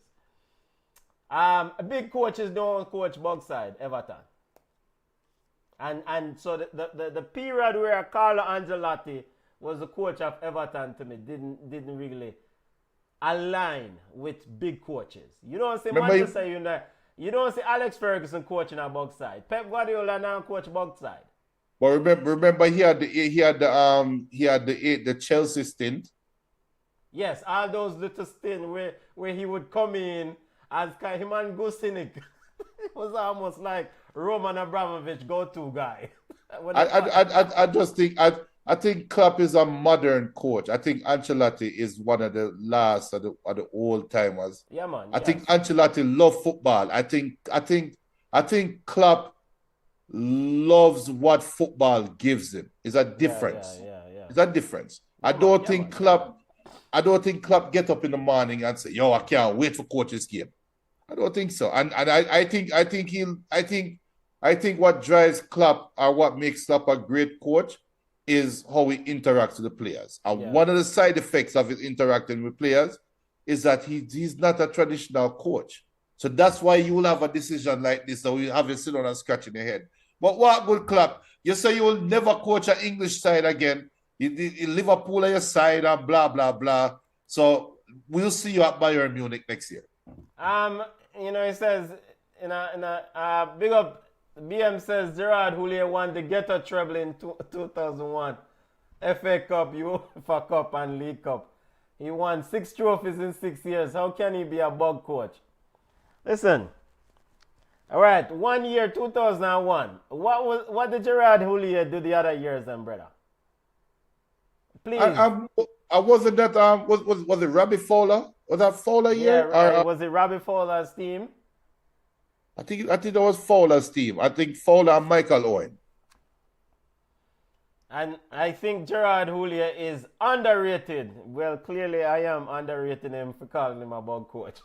Big coaches don't coach Bugside, Everton. And so the period where Carlo Ancelotti was the coach of Everton to me didn't really align with big coaches. You don't see Remember Manchester United. You don't see Alex Ferguson coaching at Bugside. Pep Guardiola now coach Bugside. But remember he had the Chelsea stint. Yes, all those little stints where he would come in as him and Gustinic. It was almost like Roman Abramovich go-to guy. I just think I think Klopp is a modern coach. I think Ancelotti is one of the last of the old timers. Yeah, man. I think Ancelotti loves football. I think Klopp loves what football gives him. It's a difference. Yeah. It's a difference. I don't think Klopp get up in the morning and say, "Yo, I can't wait for coach this game." I don't think so. And I think what drives Klopp or what makes Klopp a great coach is how he interacts with the players. And one of the side effects of his interacting with players is that he's not a traditional coach. So that's why you will have a decision like this, so you have you sit down and scratching your head. But what good Klopp? You say you will never coach an English side again. You Liverpool on your side and blah, blah, blah. So we'll see you at Bayern Munich next year. It says, big up, BM says Gerard Houllier won the Ghetto treble in 2001. FA Cup, UEFA Cup, and League Cup. He won 6 trophies in 6 years. How can he be a bug coach? Listen. All right, 1 year, 2001. What did Gerard Houllier do the other years then, brother? Please. I wasn't that was it Robbie Fowler? Was that Fowler year? Yeah, was it Robbie Fowler's team? I think that was Fowler's team. I think Fowler and Michael Owen. And I think Gerard Houllier is underrated. Well, clearly I am underrating him for calling him a bug coach.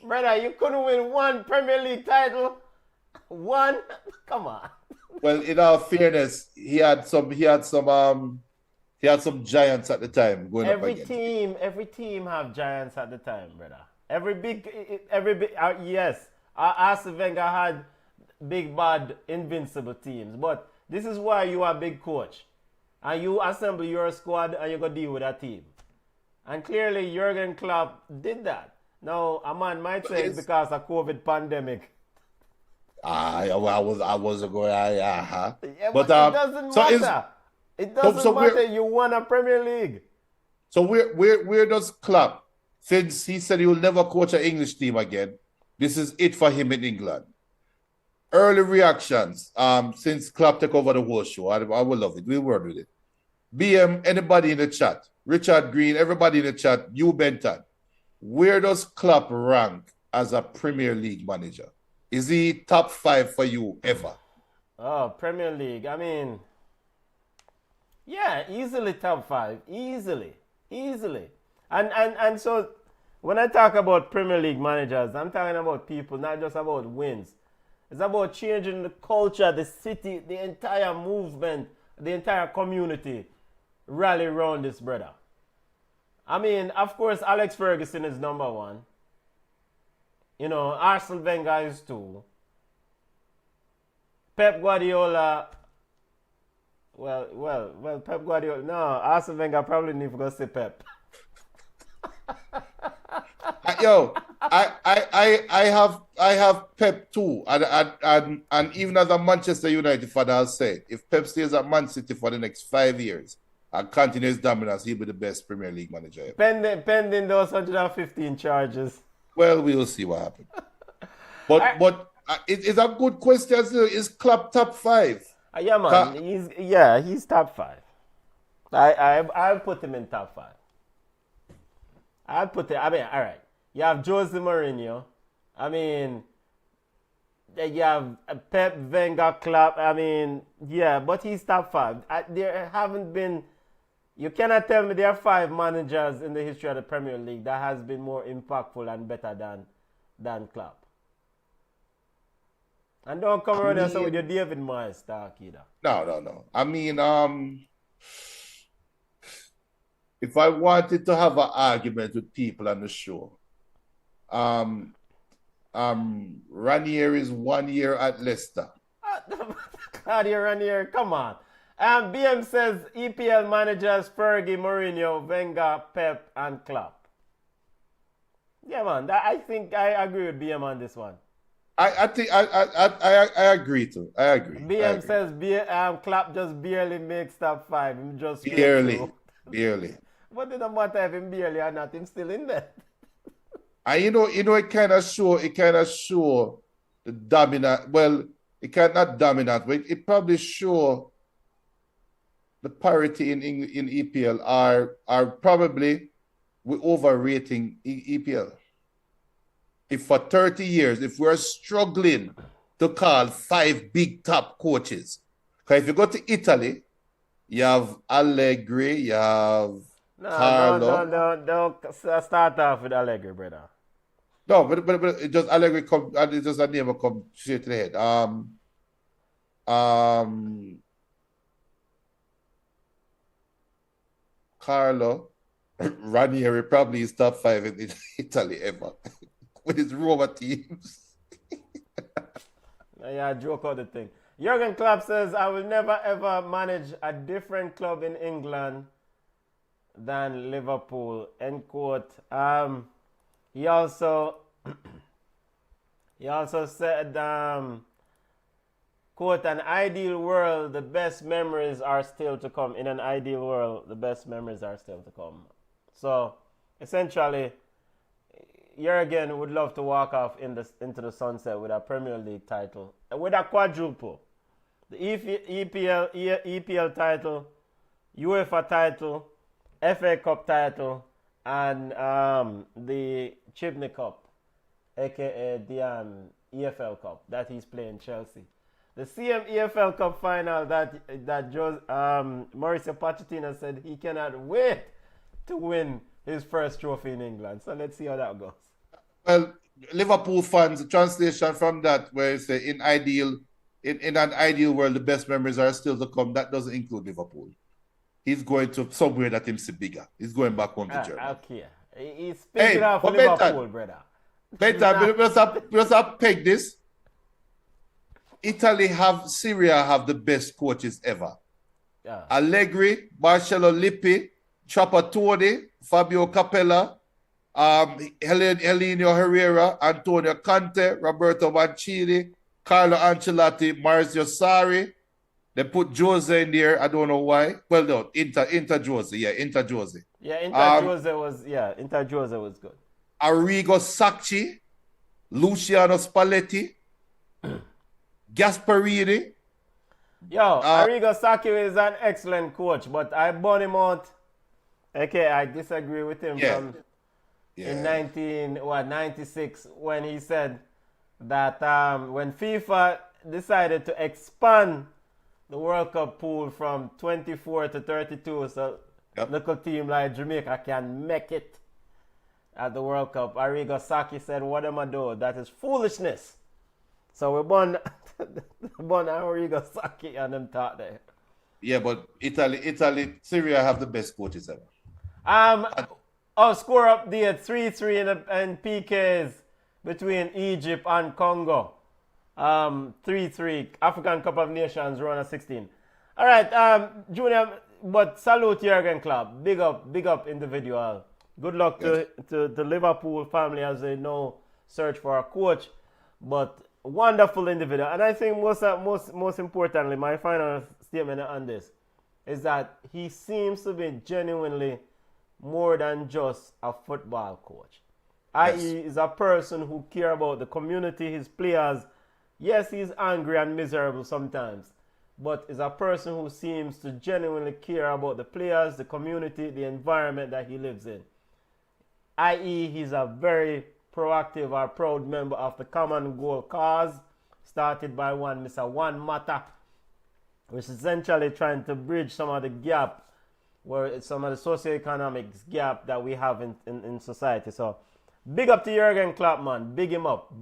Brother, you couldn't win 1 Premier League title? 1? Come on. Well, in all fairness, he had some giants at the time going up against. Every team have giants at the time, brother. Yes, Arsene Wenger had big bad invincible teams, but This is why you are a big coach. And you assemble your squad and you go deal with a team. And clearly Jürgen Klopp did that. Now, a man might say it's because of COVID pandemic. I wasn't going. Yeah, but it doesn't matter. It doesn't matter. You won a Premier League. So where does Klopp, since he said he will never coach an English team again, this is it for him in England. Early reactions since Klopp took over the whole show. I will love it. We'll work with it. BM, anybody in the chat, Richard Green, everybody in the chat, you Benton. Where does Klopp rank as a Premier League manager? Is he top 5 for you ever? Oh, Premier League. I mean, yeah, easily top 5. Easily. And so when I talk about Premier League managers, I'm talking about people, not just about wins. It's about changing the culture, the city, the entire movement, the entire community rally around this brother. I mean, of course, Alex Ferguson is number 1. You know, Arsene Wenger is 2. Pep Guardiola, well, Pep Guardiola, no, Arsene Wenger probably need to go say Pep. Yo, I have Pep too, and even as a Manchester United fan, I'll say if Pep stays at Man City for the next 5 years and continues dominance, he'll be the best Premier League manager ever. Pending those 115 charges. Well, we'll see what happens. But it's a good question. Is Klopp top 5? Yeah, man. He's top 5. I'll put him in top 5. All right. You have Jose Mourinho. I mean, you have Pep, Wenger, Klopp. I mean, yeah, but he's top 5. There haven't been. You cannot tell me there are 5 managers in the history of the Premier League that has been more impactful and better than Klopp. And don't come around and say with your David Moyes talk either. No. I mean, if I wanted to have an argument with people on the show, Ranieri is 1 year at Leicester. Claudio Ranieri, come on. BM says EPL managers Fergie, Mourinho, Wenger, Pep, and Klopp. Yeah, man. I think I agree with BM on this one. I think I agree too. I agree. BM says Klopp just barely makes top 5. Him just barely. But it don't matter if him barely or not. Him still in there. And it kind of show the dominant. Well, it cannot dominant, but it probably show the parity in EPL are probably we're overrating EPL. If for 30 years, if we're struggling to call 5 big top coaches, because if you go to Italy, you have Allegri, you have Carlo. Don't start off with Allegri, brother. No, but it just Allegri come. It's just a name will come straight to the head. Carlo, Ranieri probably is top 5 in Italy ever with his Roma teams. Yeah, joke out the thing. Jürgen Klopp says, I will never ever manage a different club in England than Liverpool. End quote. He also said, quote, an ideal world, the best memories are still to come. In an ideal world, the best memories are still to come. So, essentially, Jürgen would love to walk off into the sunset with a Premier League title, with a quadruple. The EPL title, UEFA title, FA Cup title, and the Chibney Cup, aka the EFL Cup that he's playing Chelsea. The CM EFL Cup final that Mauricio Pochettino said he cannot wait to win his first trophy in England. So let's see how that goes. Well, Liverpool fans, the translation from that where it say in an ideal world, the best memories are still to come. That doesn't include Liverpool. He's going to somewhere that him see bigger. He's going back home to Germany. Okay. He's speaking of Liverpool, brother. Better, we just peg this. Syria have the best coaches ever. Yeah. Allegri, Marcello Lippi, Trapattoni, Fabio Capella, Helenio Herrera, Antonio Conte, Roberto Mancini, Carlo Ancelotti, Marzio Sarri. They put Jose in there. I don't know why. Well, no, Inter Jose. Yeah, Inter Jose. Yeah, Inter Jose was good. Arrigo Sacchi, Luciano Spalletti, Gasparini. Yo, Arrigo Sacchi is an excellent coach, but I bought him out. Okay, I disagree with him in 96 when he said that when FIFA decided to expand the World Cup pool from 24 to 32, so local team like Jamaica can make it at the World Cup. Arrigo Sacchi said, "What am I doing? That is foolishness." So we won Arrigo Sacchi and them thought there. Yeah, but Syria have the best coaches ever. Score update 3-3 in PKs between Egypt and Congo. 3-3 African Cup of Nations round of 16. All right, Junior, but salute Jürgen Klopp. Big up individual. Good luck to the Liverpool family as they know search for a coach, but wonderful individual. And I think most importantly, my final statement on this is that he seems to be genuinely more than just a football coach. I.e. is a person who cares about the community, his players. Yes, he's angry and miserable sometimes, but is a person who seems to genuinely care about the players, the community, the environment that he lives in. I.e. he's a very proactive or proud member of the Common Goal cause, started by one Mr. One Mata, which is essentially trying to bridge some of the gap, where some of the socioeconomic gap that we have in society. So big up to Jürgen Klopp, man. Big him up.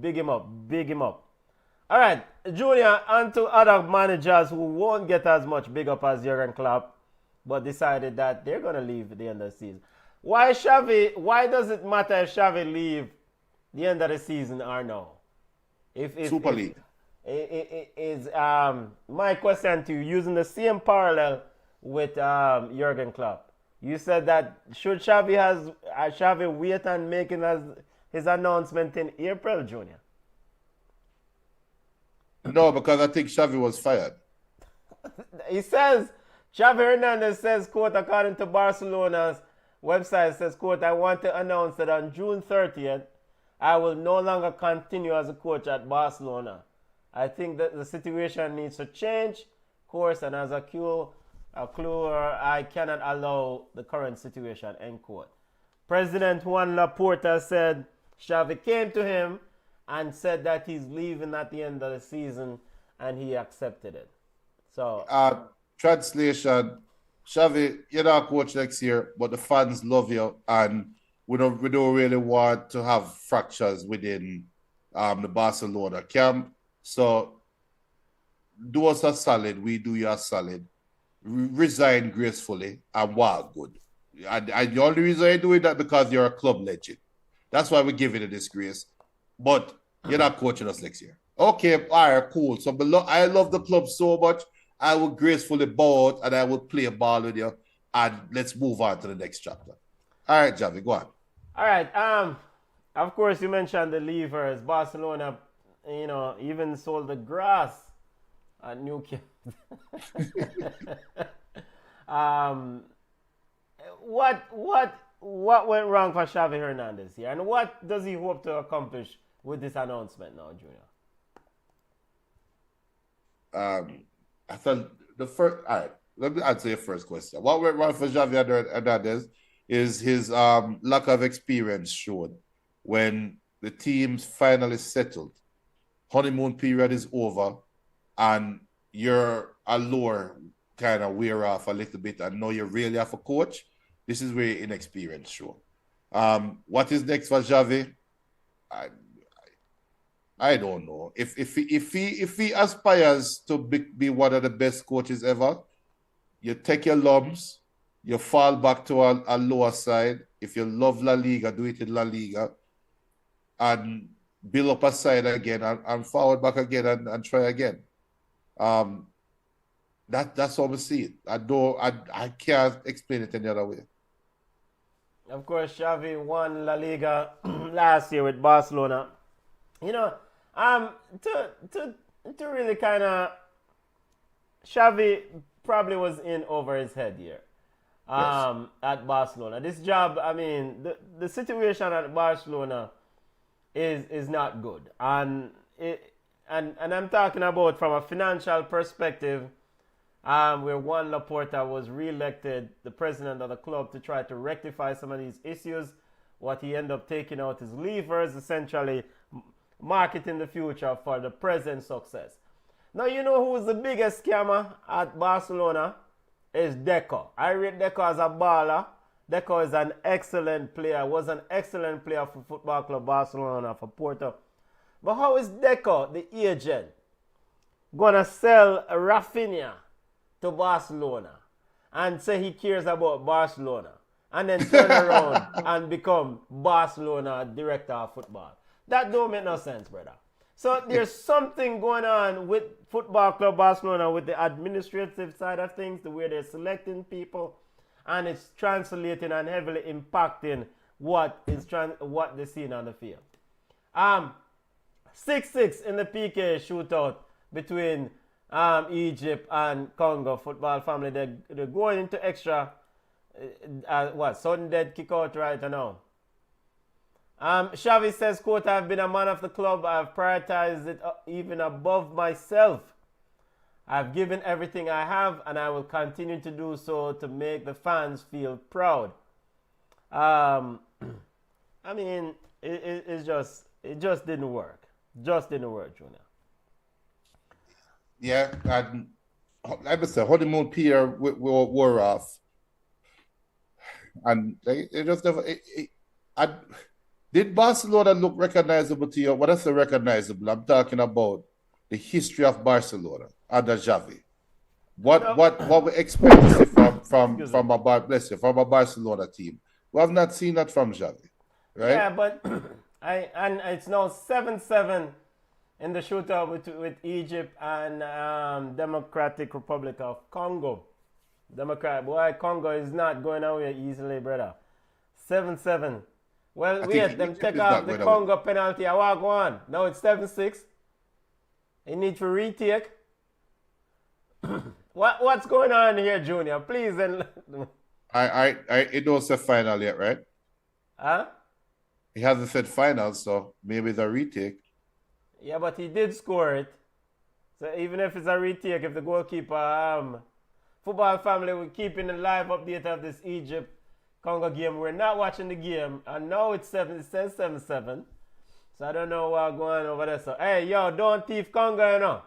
All right, Junior, on to other managers who won't get as much big up as Jürgen Klopp, but decided that they're going to leave at the end of the season. Why does it matter if Xavi leave the end of the season or no? Super League. Is my question to you, using the same parallel with Jürgen Klopp. You said that should Xavi wait and making his announcement in April, Junior? No, because I think Xavi was fired. He says, Xavi Hernandez says, quote, according to Barcelona's website, says, quote, I want to announce that on June 30th, I will no longer continue as a coach at Barcelona. I think that the situation needs to change course, and as a clue, I cannot allow the current situation, end quote. President Juan Laporta said Xavi came to him and said that he's leaving at the end of the season, and he accepted it. So, translation: Xavi, you're not coach next year, but the fans love you, and we don't really want to have fractures within the Barcelona camp. So, do us a solid. We do you a solid. Resign gracefully and walk good. And the only reason you're doing that because you're a club legend. That's why we give it a disgrace. But you're not coaching us next year. Okay, all right, cool. So I love the club so much. I will gracefully bow out and I will play a ball with you. And let's move on to the next chapter. All right, Javi, go on. All right. Of course, you mentioned the levers. Barcelona, even sold the grass at New Camp. What went wrong for Xavi Hernandez here, and what does he hope to accomplish with this announcement now, Junior? I thought all right, let me answer your first question. What went wrong for Xavi Hernandez is his lack of experience showed when the teams finally settled. Honeymoon period is over, and your allure kind of wear off a little bit, and now you really have a coach. This is where inexperience show. What is next for Xavi? I don't know. If he aspires to be one of the best coaches ever, you take your lumps, you fall back to a lower side. If you love La Liga, do it in La Liga, and build up a side again and forward back again and try again. That's how we see it. I can't explain it any other way. Of course, Xavi won La Liga last year with Barcelona. You know, to really kind of, Xavi probably was in over his head here at Barcelona. This job, I mean, the situation at Barcelona is not good, and I'm talking about from a financial perspective, where Juan Laporta was re-elected the president of the club to try to rectify some of these issues. What he ended up taking out is levers, essentially marketing the future for the present success. Now, you know who's the biggest scammer at Barcelona? Is Deco. I rate Deco as a baller. Deco is an excellent player, was an excellent player for Football Club Barcelona, for Porto. But how is Deco, the agent, gonna sell Rafinha to Barcelona and say he cares about Barcelona and then turn around and become Barcelona director of football? That don't make no sense, brother. So there's something going on with Football Club Barcelona with the administrative side of things, the way they're selecting people, and it's translating and heavily impacting what they're seeing on the field. 6-6 in the PK shootout between Egypt and Congo football family. They're going into extra, sudden dead kick out right now. Xavi says, quote, "I've been a man of the club. I've prioritized it even above myself. I've given everything I have, and I will continue to do so to make the fans feel proud." I mean, it just didn't work. Just didn't work, Junior. Yeah, and like I said, honeymoon period wore off, and it just never. Did Barcelona look recognizable to you? What is recognizable? I'm talking about the history of Barcelona under Xavi. What we expect to see from a Barcelona team? We have not seen that from Xavi, right? Yeah, but and it's now 7-7 in the shootout with Egypt and Democratic Republic of Congo. Congo is not going away easily, brother. 7-7. Well, them take off the Congo penalty. I walk on. Now it's 7-6. You need to retake. What's going on here, Junior? Please. It don't say final yet, right? Huh? He hasn't said final, so maybe it's a retake. Yeah, but he did score it. So even if it's a retake, if the goalkeeper, football family will keep in the live update of this Egypt Congo game. We're not watching the game, and now it says 7-7. So I don't know what's going on over there. So hey, yo, don't thief Congo, you know.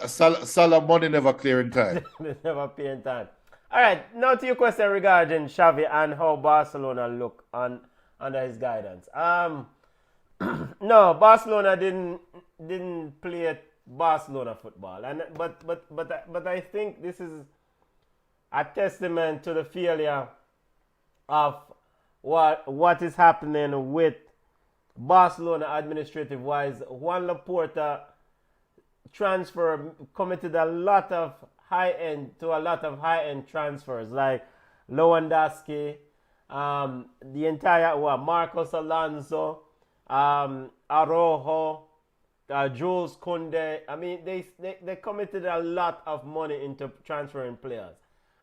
Salah money never clear in time. Never pay in time. All right, now to your question regarding Xavi and how Barcelona look under his guidance. No, Barcelona didn't play Barcelona football, and but I think this is a testament to the failure of what is happening with Barcelona administrative wise. Juan Laporta committed a lot of high-end transfers like Lewandowski, the entire Marcos Alonso, Araujo, Jules Koundé. I mean, they committed a lot of money into transferring players.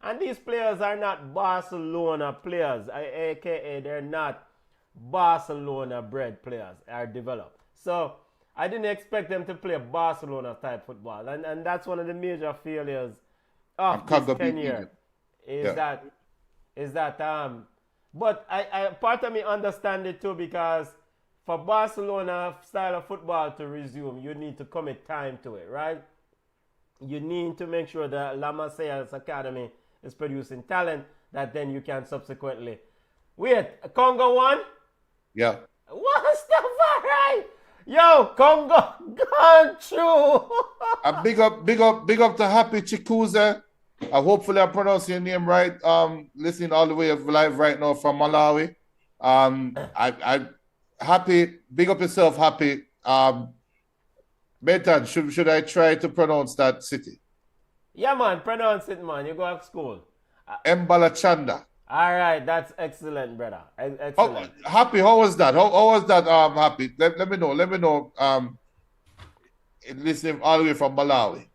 And these players are not Barcelona players, aka they're not Barcelona-bred players, are developed. So I didn't expect them to play Barcelona type football, and that's one of the major failures of this tenure. But I part of me understand it too, because for Barcelona style of football to resume, you need to commit time to it, right? You need to make sure that La Masia's academy is producing talent that then you can subsequently. Wait, Congo won? Yeah. What's the right? Yo, Congo gone through. Big up to Happy Chikuze. Hopefully I'm pronouncing your name right. Listening all the way live right now from Malawi. I Happy, big up yourself, Happy. Metan, should I try to pronounce that city? Yeah, man, pronounce it, man. You go to school. Mbalachanda. All right, that's excellent, brother. Oh, Excellent. Happy, how was that? How was that? Happy. Let me know. Let me know. Listening all the way from Malawi.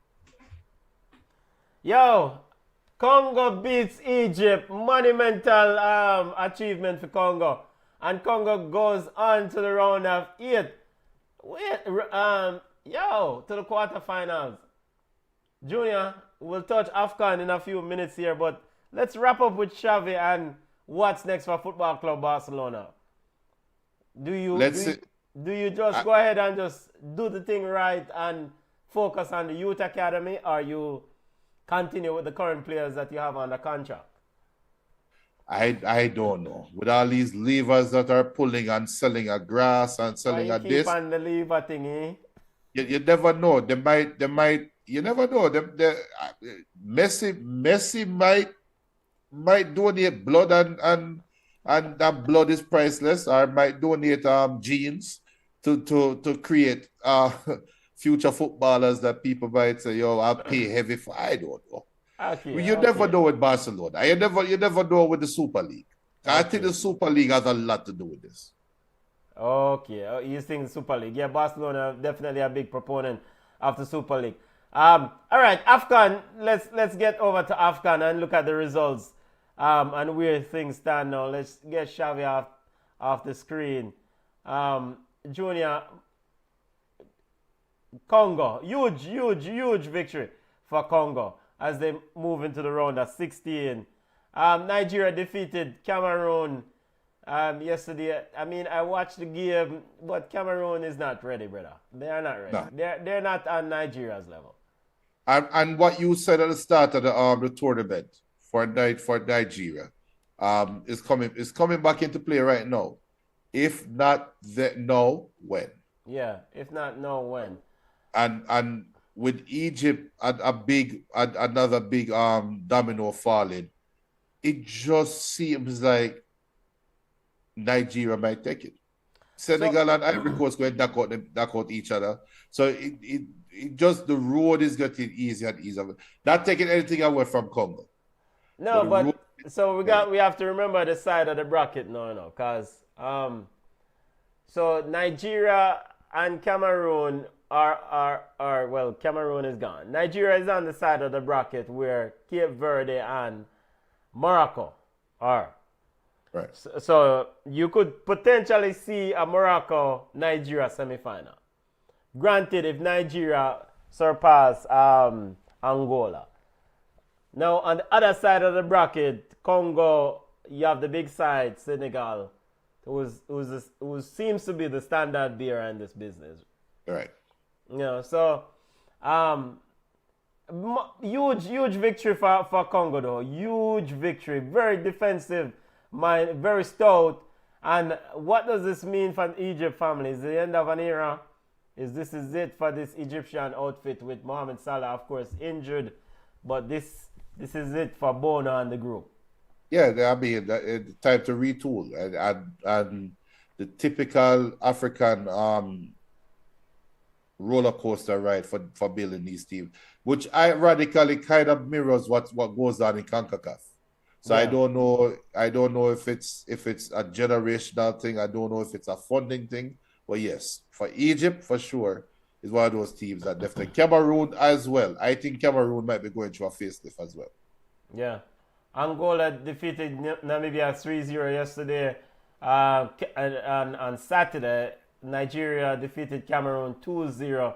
Yo, Congo beats Egypt. Monumental achievement for Congo. And Congo goes on to the round of 8. Wait, to the quarterfinals. Junior, we'll touch AFCON in a few minutes here, but let's wrap up with Xavi and what's next for Football Club Barcelona. Do you just go ahead and just do the thing right and focus on the youth academy, or you continue with the current players that you have under contract? I don't know. With all these levers that are pulling and selling a grass and selling a this. Keep on the lever thingy. You never know. They might. You never know. Messi might donate blood and that blood is priceless, or might donate genes to create future footballers that people might say, yo, I'll pay heavy for. I don't know. Okay, you never know with Barcelona. You never know with the Super League. Okay. I think the Super League has a lot to do with this. Okay, you think the Super League? Yeah, Barcelona definitely a big proponent of the Super League. All right, AFCON. Let's get over to AFCON and look at the results and where things stand now. Let's get Xavi off the screen. Junior, Congo, huge victory for Congo as they move into the round of 16. Nigeria defeated Cameroon yesterday. I mean, I watched the game, but Cameroon is not ready, brother. They are not ready. No. They're not on Nigeria's level. And what you said at the start of the tournament for Nigeria is coming back into play right now. If not now, when? Yeah, if not now, when? And with Egypt another big domino falling, it just seems like Nigeria might take it. Senegal and Ivory Coast going to knock out each other. So it just, the road is getting easier and easier. Not taking anything away from Congo. No, but so we have to remember the side of the bracket now, because so Nigeria and Cameroon are well, Cameroon is gone. Nigeria is on the side of the bracket where Cape Verde and Morocco are. Right. So you could potentially see a Morocco-Nigeria semifinal. Granted, if Nigeria surpass Angola. Now, on the other side of the bracket, Congo, you have the big side, Senegal, who seems to be the standard bearer in this business. Right. You know, so huge victory for Congo, though. Huge victory. Very defensive, very stout. And what does this mean for the Egypt family? Is the end of an era? This is it for this Egyptian outfit with Mohamed Salah, of course, injured. But this is it for Bono and the group. Yeah, I mean, it's time to retool. And the typical African roller coaster ride for building these teams, which radically kind of mirrors what goes on in CONCACAF. So yeah. I don't know if it's a generational thing. I don't know if it's a funding thing. But yes, for Egypt, for sure, is one of those teams that definitely. Cameroon as well. I think Cameroon might be going through a facelift as well. Yeah. Angola defeated Namibia 3-0 yesterday. And on Saturday, Nigeria defeated Cameroon 2-0.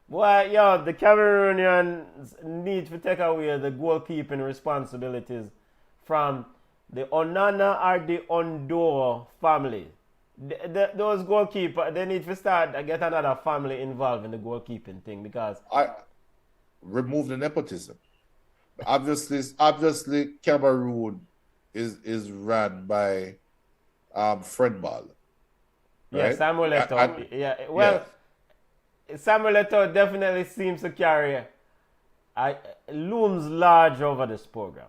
Well, the Cameroonians need to take away the goalkeeping responsibilities from the Onana or the Ondo family. Those goalkeepers, they need to get another family involved in the goalkeeping thing, because I remove the nepotism. Obviously, Cameroon is run by Fred Ball. Right? Yeah, Samuel Eto'o. Samuel Eto'o definitely seems to carry looms large over this program.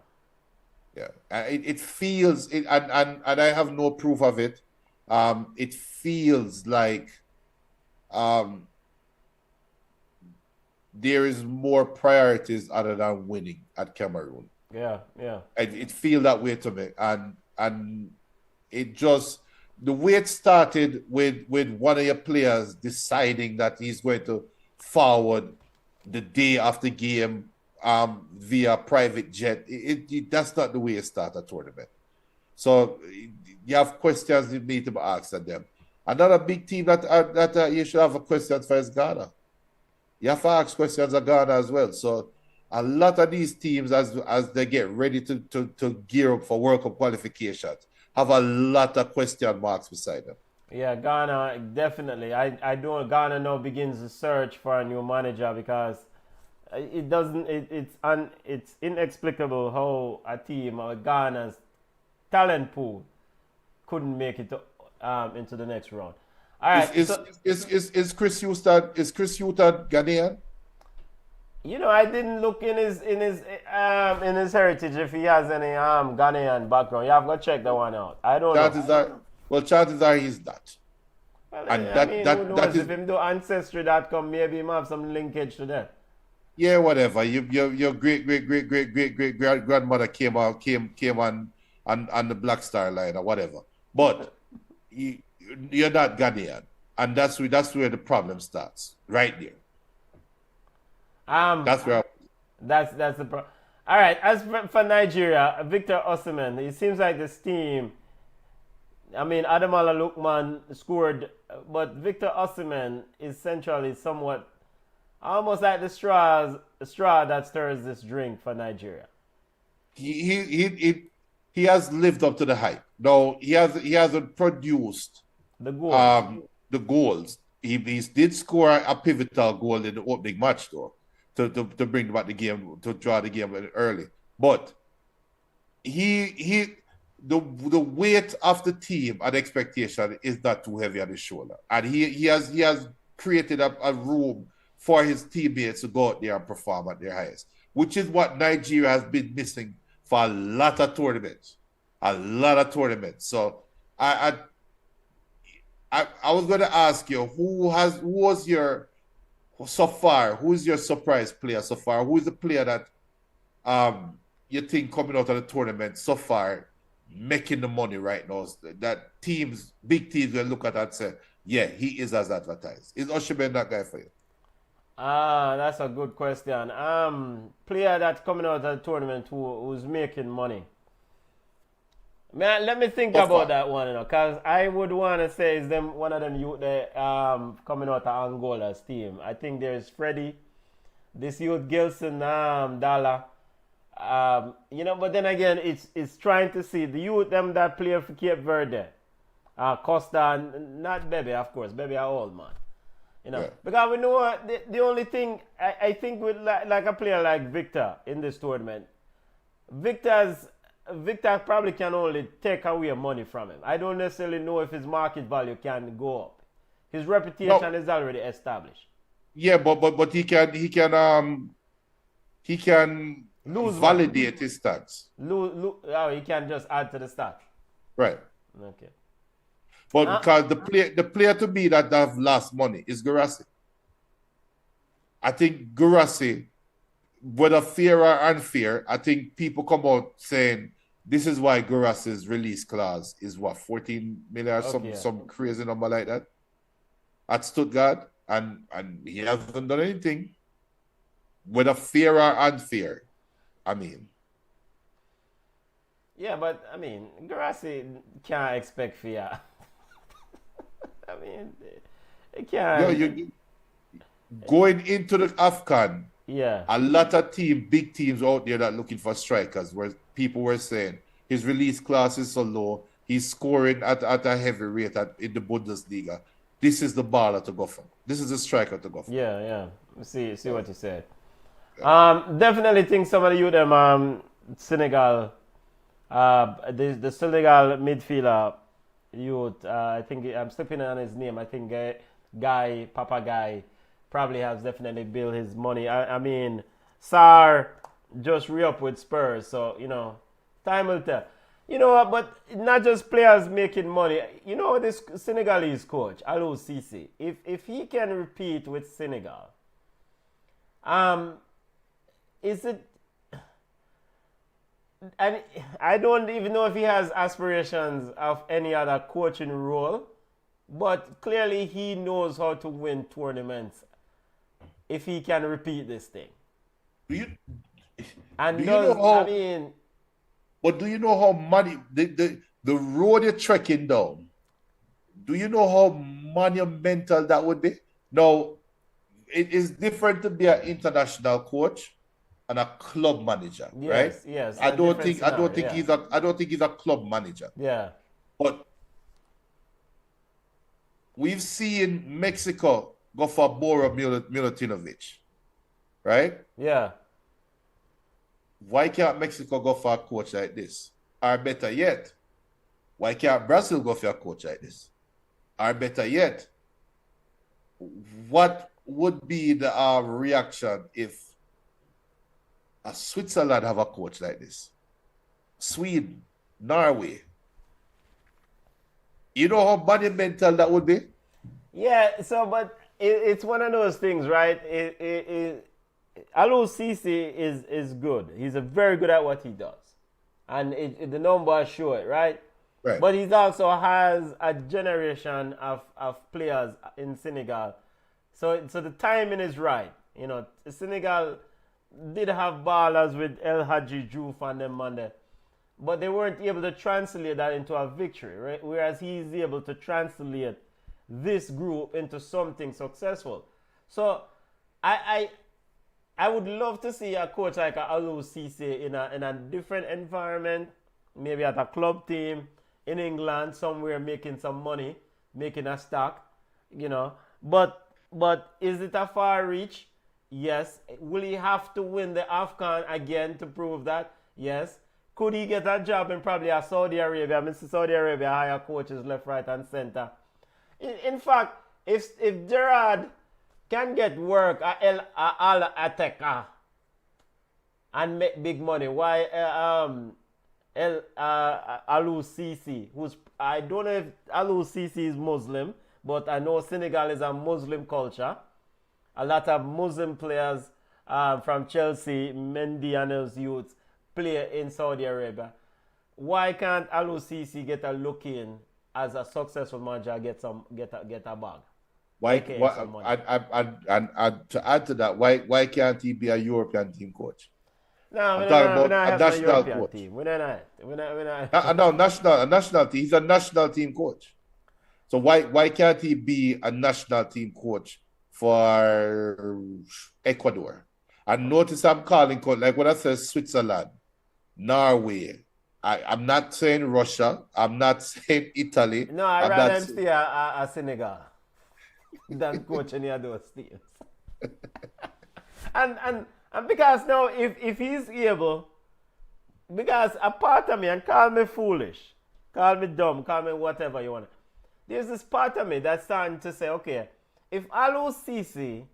Yeah, it feels it, and I have no proof of it. It feels like um, there is more priorities other than winning at Cameroon. Yeah, yeah. It feel that way to me, and it just the way it started with one of your players deciding that he's going to forward the day after game via private jet. That's not the way you start a tournament. So you have questions you need to be asked of them. Another big team that you should have a question for is Ghana. You have to ask questions of Ghana as well. So a lot of these teams, as they get ready to gear up for World Cup qualifications, have a lot of question marks beside them. Yeah, Ghana, definitely. I know Ghana now begins the search for a new manager because it's inexplicable how a team of Ghana's talent pool couldn't make it into the next round. All right. Is Chris Houston Ghanaian? You know, I didn't look in his heritage if he has any Ghanaian background. You have to check that one out. I don't know. Chances are he's not. Well, And who knows if him do Ancestry.com, maybe him have some linkage to that. Yeah, whatever. Your great grandmother came on the Black Star line or whatever. But you're not Ghanaian, and that's where the problem starts. Right there. That's where. That's the problem. All right. As for Nigeria, Victor Osimhen, it seems like this team. I mean, Ademola Lookman scored, but Victor Osimhen is centrally somewhat almost like the straw that stirs this drink for Nigeria. He has lived up to the hype. No, he hasn't produced the goals. The goals. He did score a pivotal goal in the opening match though, to bring back the game, to draw the game early. But the weight of the team and expectation is not too heavy on his shoulder, and he has created a room for his teammates to go out there and perform at their highest, which is what Nigeria has been missing for a lot of tournaments. So I was going to ask you, who's your surprise player so far? Who is the player that you think coming out of the tournament so far making the money right now, that big teams will look at that and say, yeah, he is as advertised? Is Osimhen that guy for you? That's a good question. Player that's coming out of the tournament who's making money. Man, let me think about that one, because I would want to say is one of them youth that coming out of Angola's team. I think there's Freddie, this youth Gilson Dalla. But then again, it's trying to see the youth them that play for Cape Verde. Costa, not Bebe, of course. Bebe are old, man. Yeah. Because we know the only thing I think with like a player like Victor in this tournament, Victor probably can only take away money from him. I don't necessarily know if his market value can go up. His reputation is already established. Yeah, but he can validate his stats. He can just add to the stats. Right. Okay. But because the player to me that have lost money is Gurasi. I think Gurasi, whether fair or unfair, I think people come out saying this is why Gurasi's release clause is what, 14 million or some crazy number like that at Stuttgart, and he hasn't done anything. Whether fair or unfair, I mean. Yeah, but I mean, Gurasi can't expect fair. I mean, it can't. Going into the AFCON, yeah, a lot of big teams out there that looking for strikers, where people were saying his release class is so low, he's scoring at a heavy rate in the Bundesliga. This is the baller to go for. This is the striker to go for. Yeah. See what you said. Yeah. Definitely think some of the youth them Senegal, the Senegal midfielder youth. I think I'm slipping on his name. I think Papa Guy probably has definitely built his money. I mean, Sarr just re-up with Spurs, so time will tell. You know what? But not just players making money. You know this Senegalese coach, Alou Cisse. If he can repeat with Senegal, is it? And I don't even know if he has aspirations of any other coaching role, but clearly he knows how to win tournaments if he can repeat this thing. Do you, And do you does, know how? I mean, But do you know how money the road you're trekking down? Do you know how monumental that would be? Now, it is different to be an international coach and a club manager, right? yes, yes. I a don't different think I don't think scenario, I don't think he's a club manager. yeah. But we've seen Mexico go for Bora Milutinovic, right? Yeah. Why can't Mexico go for a coach like this? Or better yet, why can't Brazil go for a coach like this? Or better yet, what would be the reaction if a Switzerland have a coach like this? Sweden, Norway. You know how monumental that would be? Yeah, so, but it's one of those things, right? Alou Cisse is good. He's very good at what he does. And the numbers show it, right? Right. But he also has a generation of players in Senegal. So the timing is right. You know, Senegal did have ballers with El Hadji Diouf and them Monday, but they weren't able to translate that into a victory, right? Whereas he's able to translate this group into something successful. So I would love to see a coach like Alou Cisse in a different environment, maybe at a club team in England somewhere, making some money, making a stock, you know. But is it a far reach? Yes. Will he have to win the AFCON again to prove that? Yes. Could he get a job in probably a Saudi Arabia? I mean, Saudi Arabia hire coaches left, right, and center. In fact, if Gerard can get work at Al Ateka and make big money, why Alou Cisse, who's, I don't know if Alou Cisse is Muslim, but I know Senegal is a Muslim culture. A lot of Muslim players from Chelsea, Mendy and his youths, play in Saudi Arabia. Why can't Alou Cisse get a look in as a successful manager, get a bag? Why some money. and to add to that, why can't he be a European team coach? No, I'm we're talking not about a having a national European coach. team. We're not. No, a national team. He's a national team coach. So why can't he be a national team coach for Ecuador? And notice I'm calling like when I say Switzerland, Norway. I'm not saying Russia. I'm not saying Italy. No, I'd rather him stay a Senegal than coach any of those teams. and because now if he's able, because a part of me, and call me foolish, call me dumb, call me whatever you want, there's this part of me that's starting to say, okay, if Alou Cisse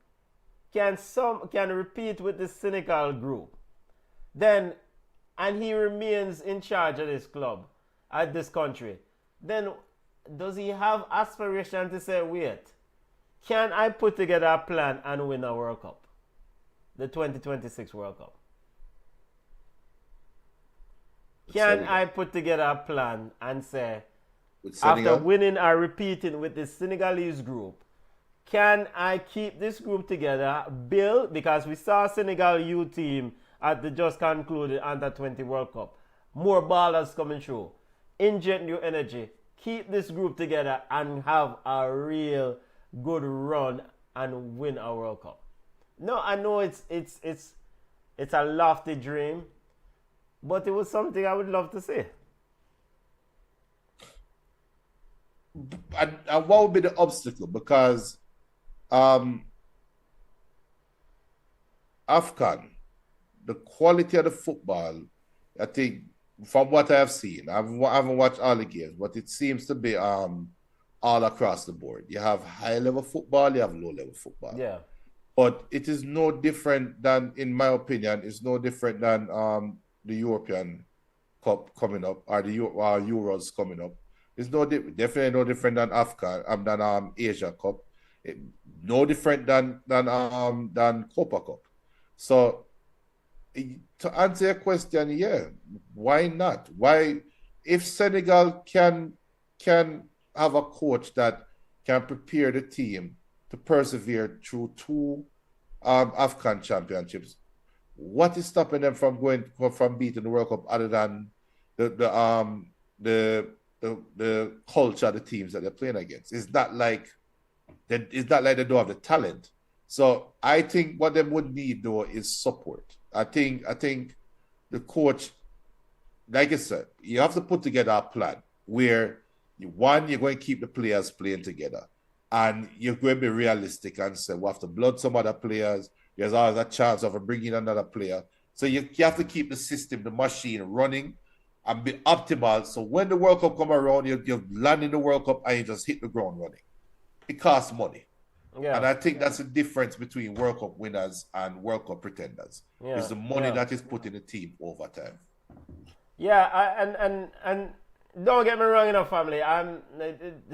can repeat with the Senegal group, then, and he remains in charge of this club, at this country, then does he have aspiration to say, wait, can I put together a plan and win a World Cup? The 2026 World Cup. Can I put together a plan and say, after winning or repeating with the Senegalese group, can I keep this group together, build, because we saw Senegal U team at the just concluded Under-20 World Cup. More ballers coming through. Inject new energy. Keep this group together and have a real good run and win a World Cup. No, I know it's a lofty dream, but it was something I would love to see. And what would be the obstacle? Because AFCON, the quality of the football, I think, from what I have seen, I haven't watched all the games, but it seems to be all across the board. You have high-level football, you have low-level football. Yeah. But it is no different than, in my opinion, it's no different than the European Cup coming up, or the Euros coming up, it's definitely no different than AFCON, than Asia Cup. No different than Copa Cup. So to answer your question, yeah, why not? Why, if Senegal can have a coach that can prepare the team to persevere through two AFCON championships, what is stopping them from beating the World Cup other than the culture of the teams that they're playing against? It's not like they don't have the talent. So I think what they would need though is support. I think the coach, like I said, you have to put together a plan where you're going to keep the players playing together, and you're going to be realistic and say we have to blood some other players. There's always a chance of bringing another player. So you have to keep the system, the machine running and be optimal. So when the World Cup come around, you land in the World Cup and you just hit the ground running. It costs money. Yeah. And I think that's the difference between World Cup winners and World Cup pretenders. Yeah. It's the money that is put in the team over time. Yeah, and don't get me wrong, family.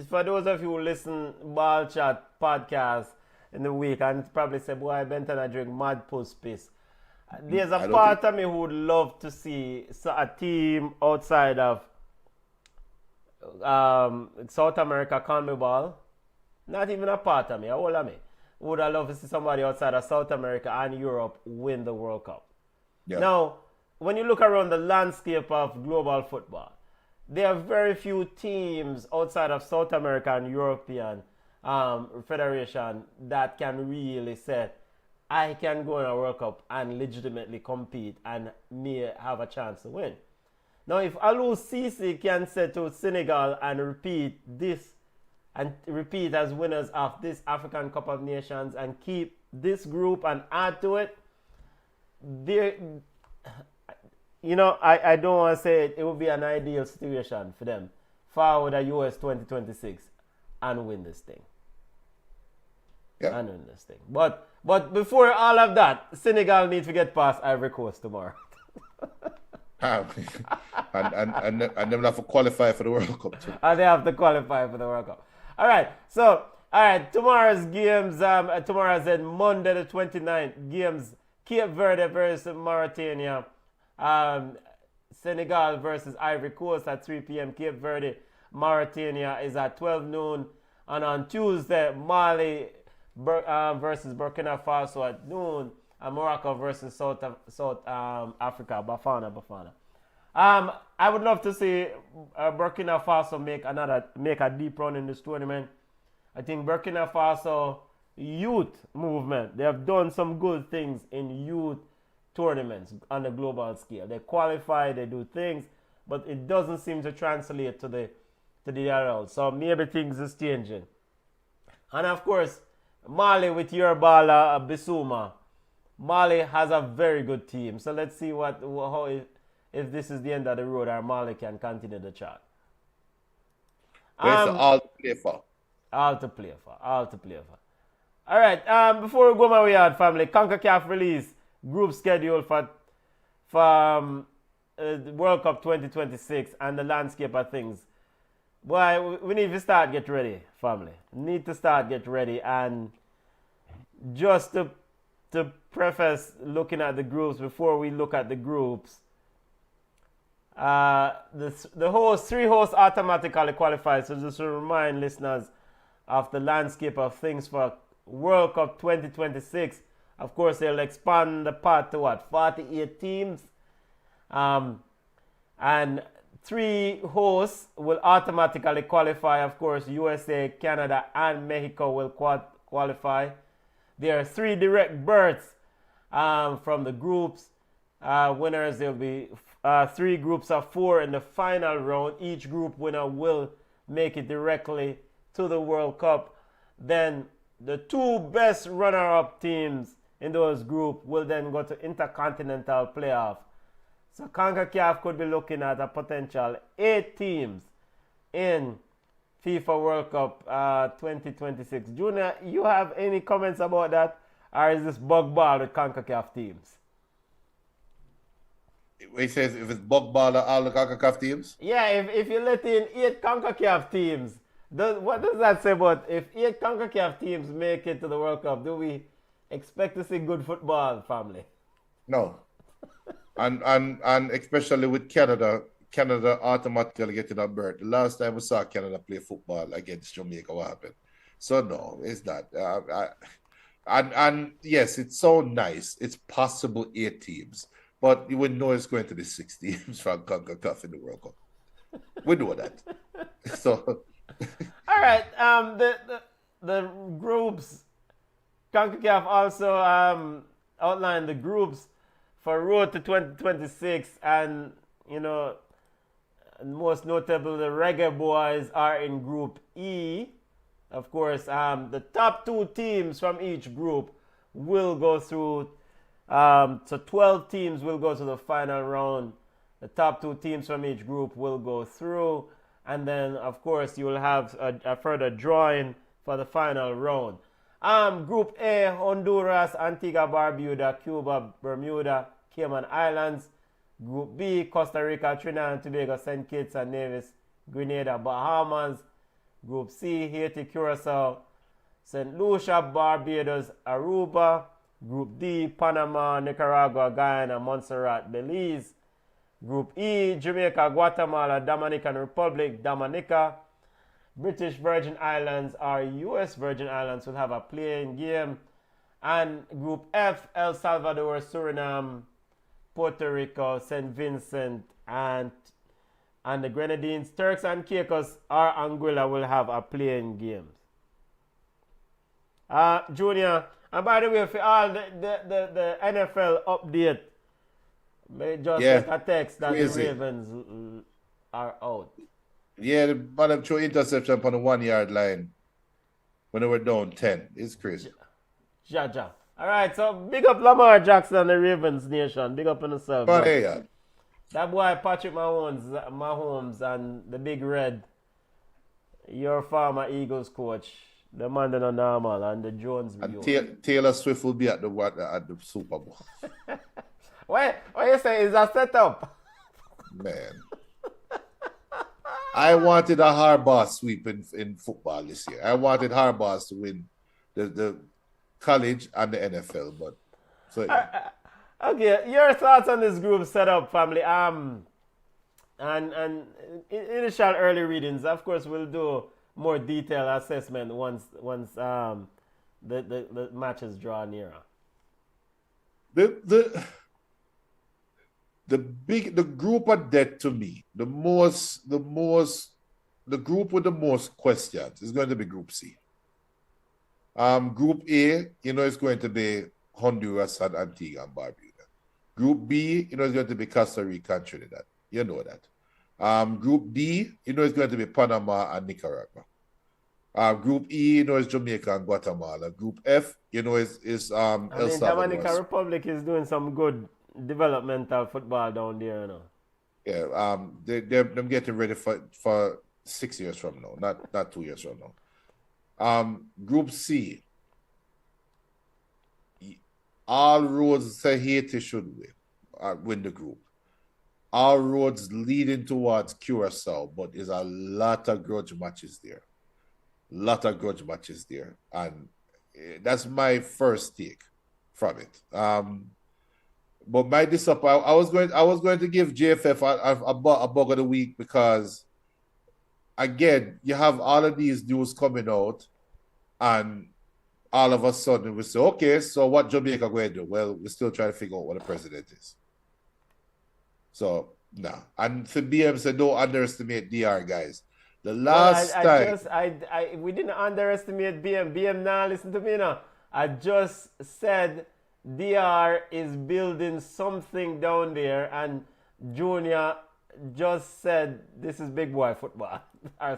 For those of you who listen Ball Chat podcast in the week and probably say, boy, Benton, I drink mad puss piss. There's a part of me who would love to see a team outside of South America CONMEBOL. Not even a part of me, a whole of me. Would I love to see somebody outside of South America and Europe win the World Cup? Yeah. Now, when you look around the landscape of global football, there are very few teams outside of South America and European Federation that can really say, I can go in a World Cup and legitimately compete and may have a chance to win. Now, if Aliou Cisse can say to Senegal and repeat as winners of this African Cup of Nations and keep this group and add to it, I don't want to say it would be an ideal situation for them forward at US 2026 and win this thing. Yeah. And win this thing. But before all of that, Senegal needs to get past Ivory Coast tomorrow. and they will have to qualify for the World Cup too. And they have to qualify for the World Cup. All right, tomorrow's games, tomorrow's in Monday the 29th, games Cape Verde versus Mauritania, Senegal versus Ivory Coast at 3 p.m. Cape Verde, Mauritania is at 12 noon. And on Tuesday, Mali versus Burkina Faso at noon, and Morocco versus South Africa, Bafana. I would love to see Burkina Faso make a deep run in this tournament. I think Burkina Faso youth movement, they have done some good things in youth tournaments on a global scale. They qualify, they do things, but it doesn't seem to translate to the adults. So maybe things is changing. And of course, Mali with your baller Bissouma. Mali has a very good team. So let's see if this is the end of the road or Mali can continue the chart. All to play for. All to play for. All right. Before we go my way out, family, CONCACAF release group schedule for World Cup 2026 and the landscape of things. Boy, we need to start get ready, family. Need to start get ready. And just to preface looking at the groups, before we look at the groups, three hosts automatically qualify. So just to remind listeners of the landscape of things for World Cup 2026. Of course, they'll expand the part to 48 teams. And 3 hosts will automatically qualify. Of course, USA, Canada, and Mexico will qualify. There are 3 direct berths from the groups. Winners, there will be 3 groups of 4 in the final round. Each group winner will make it directly to the World Cup. Then the 2 best runner-up teams in those groups will then go to intercontinental playoff. So CONCACAF could be looking at a potential 8 teams in FIFA World Cup 2026. Junior, you have any comments about that? Or is this bug ball with CONCACAF teams? He says if it's bug ball all the CONCACAF teams. Yeah, if you let in 8 CONCACAF teams, what does that say about if 8 CONCACAF teams make it to the World Cup? Do we expect to see good football, family? No. And especially with Canada automatically getting a berth. The last time we saw Canada play football against Jamaica, what happened? So no, it's not. And yes, it's so nice. It's possible 8 teams, but you would know it's going to be 6 teams from CONCACAF in the World Cup. We know that. So, all right. The groups. CONCACAF also outlined the groups for road to 2026, and most notable, the Reggae Boys are in Group E. Of course, the top 2 teams from each group will go through. So 12 teams will go to the final round. The top 2 teams from each group will go through. And then, of course, you will have a further drawing for the final round. Group A, Honduras, Antigua, Barbuda, Cuba, Bermuda, Cayman Islands. Group B, Costa Rica, Trinidad and Tobago, St. Kitts and Nevis, Grenada, Bahamas. Group C, Haiti, Curacao, St. Lucia, Barbados, Aruba. Group D, Panama, Nicaragua, Guyana, Montserrat, Belize. Group E, Jamaica, Guatemala, Dominican Republic, Dominica. British Virgin Islands or US Virgin Islands will have a playing game. And Group F, El Salvador, Suriname, Puerto Rico, St. Vincent, and the Grenadines, Turks and Caicos or Anguilla will have a playing game. Junior, and by the way, for all the NFL update, may just get a text that the Ravens are out. Yeah, but them threw interception on the 1-yard line when they were down 10. It's crazy. Ja. All right, so big up Lamar Jackson and the Ravens Nation. Big up on yourself. But hey, that boy Patrick Mahomes and the Big Red, your former Eagles coach, the man that are normal, and the Jones. And Taylor Swift will be at the Super Bowl. What you say? Is that set up? Man. I wanted a Harbaugh sweep in football this year. I wanted Harbaugh to win the college and the NFL, but so yeah. Okay, your thoughts on this group setup, family? And initial early readings. Of course, we'll do more detailed assessment once the matches draw nearer. The group of death to me, the group with the most questions is going to be Group C. Group A, is going to be Honduras and Antigua and Barbuda. Group B, is going to be Costa Rica and Trinidad. You know that. Group D, is going to be Panama and Nicaragua. Group E, is Jamaica and Guatemala. Group F, is El Salvador. Dominican Republic is doing some good developmental football down there, Yeah, they're getting ready for 6 years from now, not 2 years from now. Group C, all roads say Haiti should win the group. All roads leading towards Curacao, but there's a lot of grudge matches there. And that's my first take from it. But my disappointment, I was going to give JFF a bug of the week because, again, you have all of these news coming out, and all of a sudden we say, okay, so what Jamaica going to do? Well, we're still trying to figure out what the president is. So, nah. And for BM said, don't underestimate DR, guys. The last time... we didn't underestimate BM. BM now listen to me now. I just said... DR is building something down there, and Junior just said this is big boy football.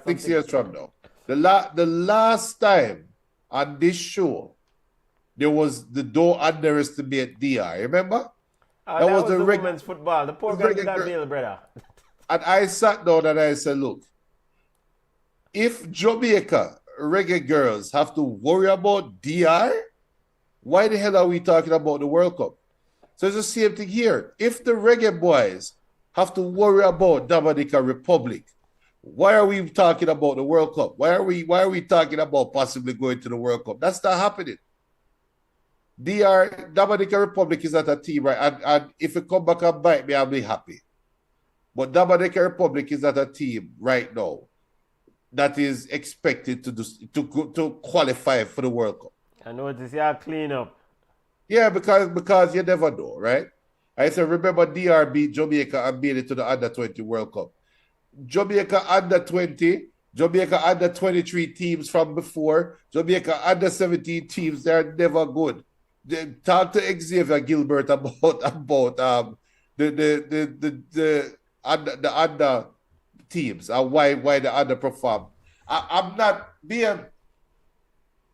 6 years from now. The last time on this show, there was the don't underestimate DR. Remember? That was the women's football. The poor girl did that deal, brother. And I sat down and I said, look, if Jamaica reggae girls have to worry about DR, why the hell are we talking about the World Cup? So it's the same thing here. If the Reggae Boys have to worry about Dominica Republic, why are we talking about the World Cup? Why are we talking about possibly going to the World Cup? That's not happening. Dominica Republic is not a team, right? And if it come back and bite me, I'll be happy. But Dominica Republic is not a team right now that is expected to qualify for the World Cup. I notice you are clean up. Yeah, because you never know, right? I said, remember DR beat Jamaica and made it to the Under-20 World Cup. Jamaica Under-20, Jamaica Under-23 teams from before, Jamaica Under-17 teams, they're never good. Talk to Xavier Gilbert about the under teams and why they underperform. I'm not being.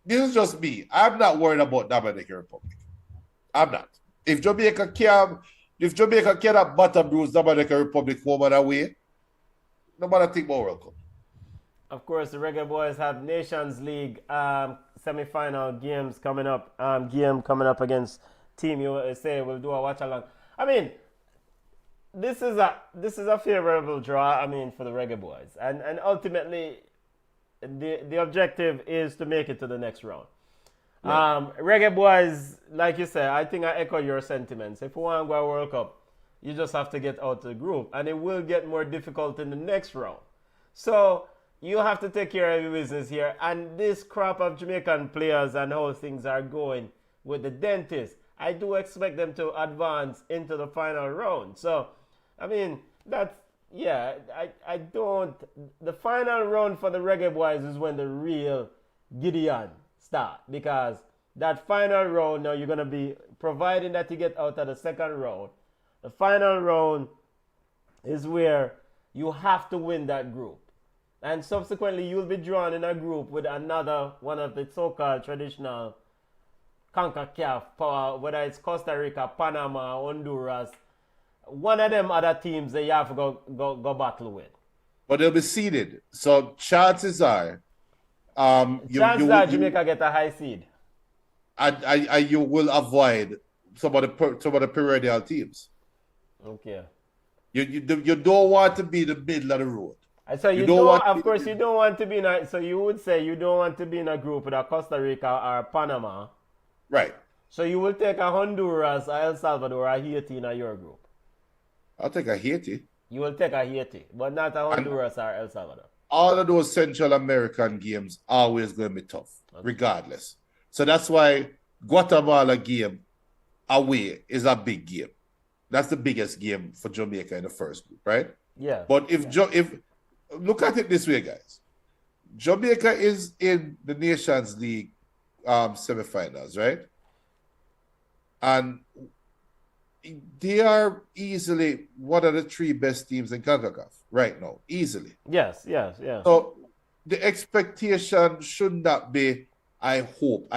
This is just me. I'm not worried about Dominican Republic. I'm not. If Jamaica cannot bottom bruise Dominican Republic home and away, nobody think about World Cup. Of course, the Reggae Boys have Nations League semi-final games coming up. Game coming up against Team USA. We'll do a watch along. I mean, this is a favorable draw. I mean, for the Reggae Boys, and ultimately, the objective is to make it to the next round. Right. Reggae Boys, like you said, I think I echo your sentiments. If we want to go to World Cup, you just have to get out of the group, and it will get more difficult in the next round. So you have to take care of your business here. And this crop of Jamaican players and how things are going with the Dentist, I do expect them to advance into the final round. So, I mean, that's, yeah, I don't. The final round for the Reggae Boys is when the real Gideon start. Because that final round, now you're going to be, providing that you get out of the second round, the final round is where you have to win that group. And subsequently, you'll be drawn in a group with another one of the so-called traditional CONCACAF power, whether it's Costa Rica, Panama, Honduras. One of them other teams that you have to go battle with. But they'll be seeded. So chances are... Jamaica get a high seed. And you will avoid some of the perennial teams. Okay. You don't want to be the middle of the road. So you don't want to be in a, so you would say you don't want to be in a group with a Costa Rica or Panama. Right. So you will take a Honduras, a El Salvador, a Haiti in your group. I'll take a Haiti. You will take a Haiti, but not a Honduras or El Salvador. All of those Central American games are always going to be tough, regardless. So that's why Guatemala game away is a big game. That's the biggest game for Jamaica in the first group, right? Yeah. But if look at it this way, guys. Jamaica is in the Nations League semifinals, right? And they are easily one of the three best teams in CONCACAF right now. Easily. Yes. So the expectation should not be, I hope.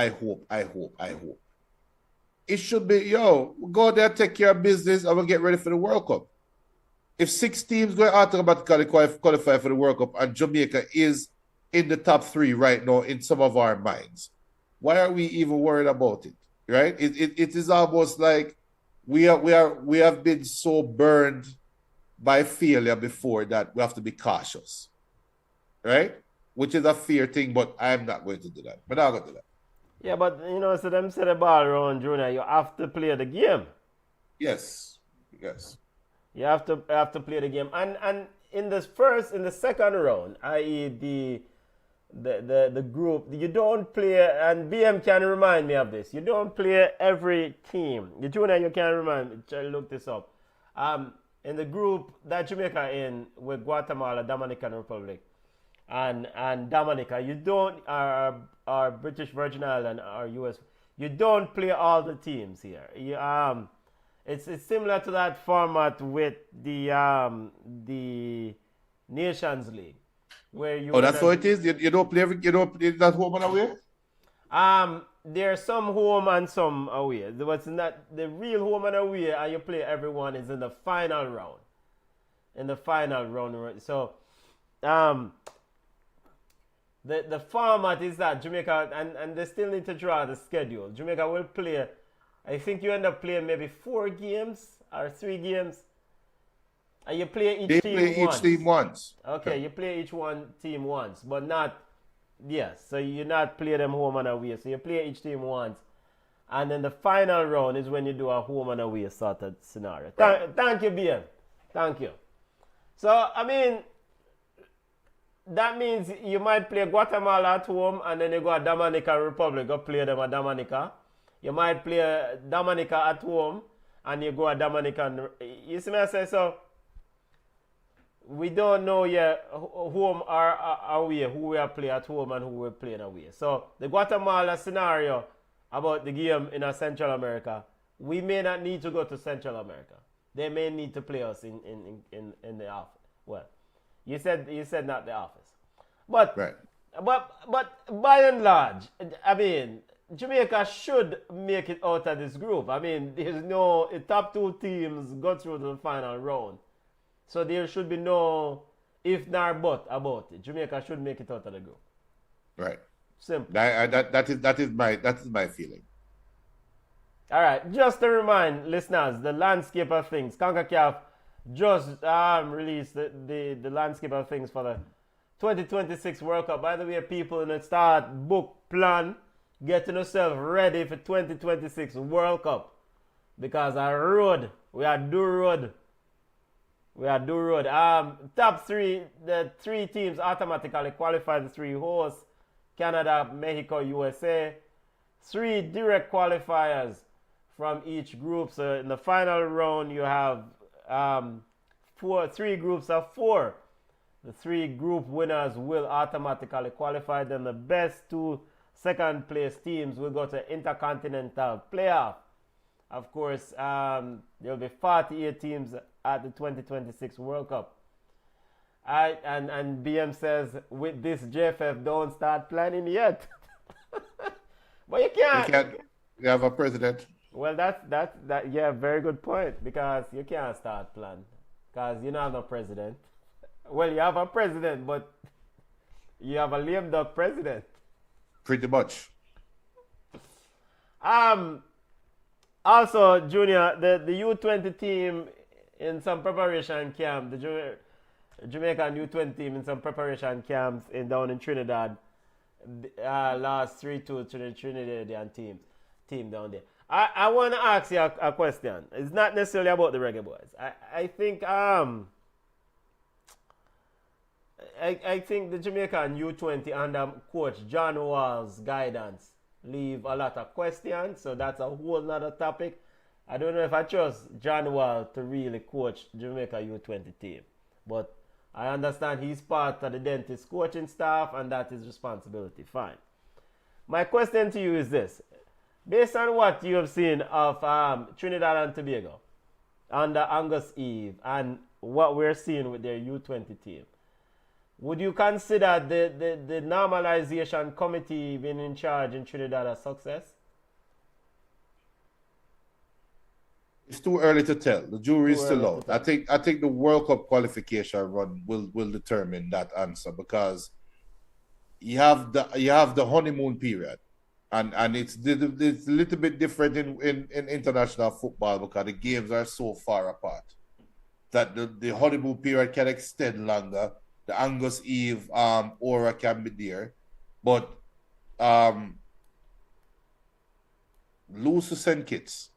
It should be, go there, take care of business, and we'll get ready for the World Cup. If 6 teams go automatically qualify for the World Cup and Jamaica is in the top 3 right now in some of our minds, why are we even worried about it? Right? It is almost like we have been so burned by failure before that we have to be cautious. Right? Which is a fair thing, but I'm not going to do that. We're not going to do that. Yeah, but so them set the ball around, Junior. You have to play the game. Yes. You have to play the game, and in the second round, i.e. the group, you don't play, and BM can remind me of this. You don't play every team. The Junior, you can remind me. Look this up. In the group that Jamaica in with Guatemala, Dominican Republic, and Dominica, you don't our British Virgin Island or US. You don't play all the teams here. It's similar to that format with the Nations League, where you. Oh, that's how it is. You don't play. You don't play that home and away. There's some home and some away. What's not the real home and away, and you play everyone is in the final round. So, the format is that Jamaica and they still need to draw the schedule. Jamaica will play I think you end up playing maybe 4 games or 3 games. And you play each They team play once. each team once. Okay, you play each one team once, but not, yes, so you not play them home and away. So you play each team once. And then the final round is when you do a home and away sort of scenario. Thank you, BM. Thank you. So, I mean, that means you might play Guatemala at home and then you go to Dominican Republic, go play them at Dominica. You might play Dominica at home and you go to Dominican. You see me I say so? We don't know yet home or away, who will play at home and who will play away. So the Guatemala scenario about the game in Central America, we may not need to go to Central America. They may need to play us in the office. Well, you said not the office, but Right. but by and large, I mean, Jamaica should make it out of this group. I mean, there's no the top 2 teams go through to the final round. So there should be no if nor but about it. Jamaica should make it out of the group. Right. Simple. That is my feeling. All right. Just to remind listeners, the landscape of things. CONCACAF just released the landscape of things for the 2026 World Cup. By the way, people, in the start book plan, getting yourself ready for 2026 World Cup, because we are due road. Top 3, the 3 teams automatically qualify, the 3 hosts: Canada, Mexico, USA. 3 direct qualifiers from each group. So in the final round, you have 3 groups of 4. The 3 group winners will automatically qualify. Then the best 2 second place teams will go to intercontinental playoff. Of course, there will be 48 teams at the 2026 World Cup. And BM says, with this, JFF don't start planning yet. But you can't. You have a president. Well, yeah, very good point, because you can't start plan because you don't have no president. Well, you have a president, but you have a lame duck president. Pretty much. Also, Junior, the U20 team in some preparation camp, the Jamaican U20 team in some preparation camps down in Trinidad, lost 3-2 to the Trinidadian team down there. I want to ask you a question. It's not necessarily about the Reggae Boys. I think I think the Jamaican U20 under coach John Wall's guidance leave a lot of questions, so that's a whole nother topic. I don't know if I trust John Wall to really coach Jamaica U20 team, but I understand he's part of the dentist coaching staff and that is responsibility. Fine. My question to you is this: based on what you have seen of Trinidad and Tobago under Angus Eve and what we're seeing with their U20 team, would you consider the normalization committee being in charge in Trinidad a success? It's too early to tell. The jury is still out. I think the World Cup qualification run will determine that answer, because you have the honeymoon period, and it's a little bit different in international football, because the games are so far apart that the honeymoon period can extend longer. The Angus Eve aura can be there, but lose to St. Kitts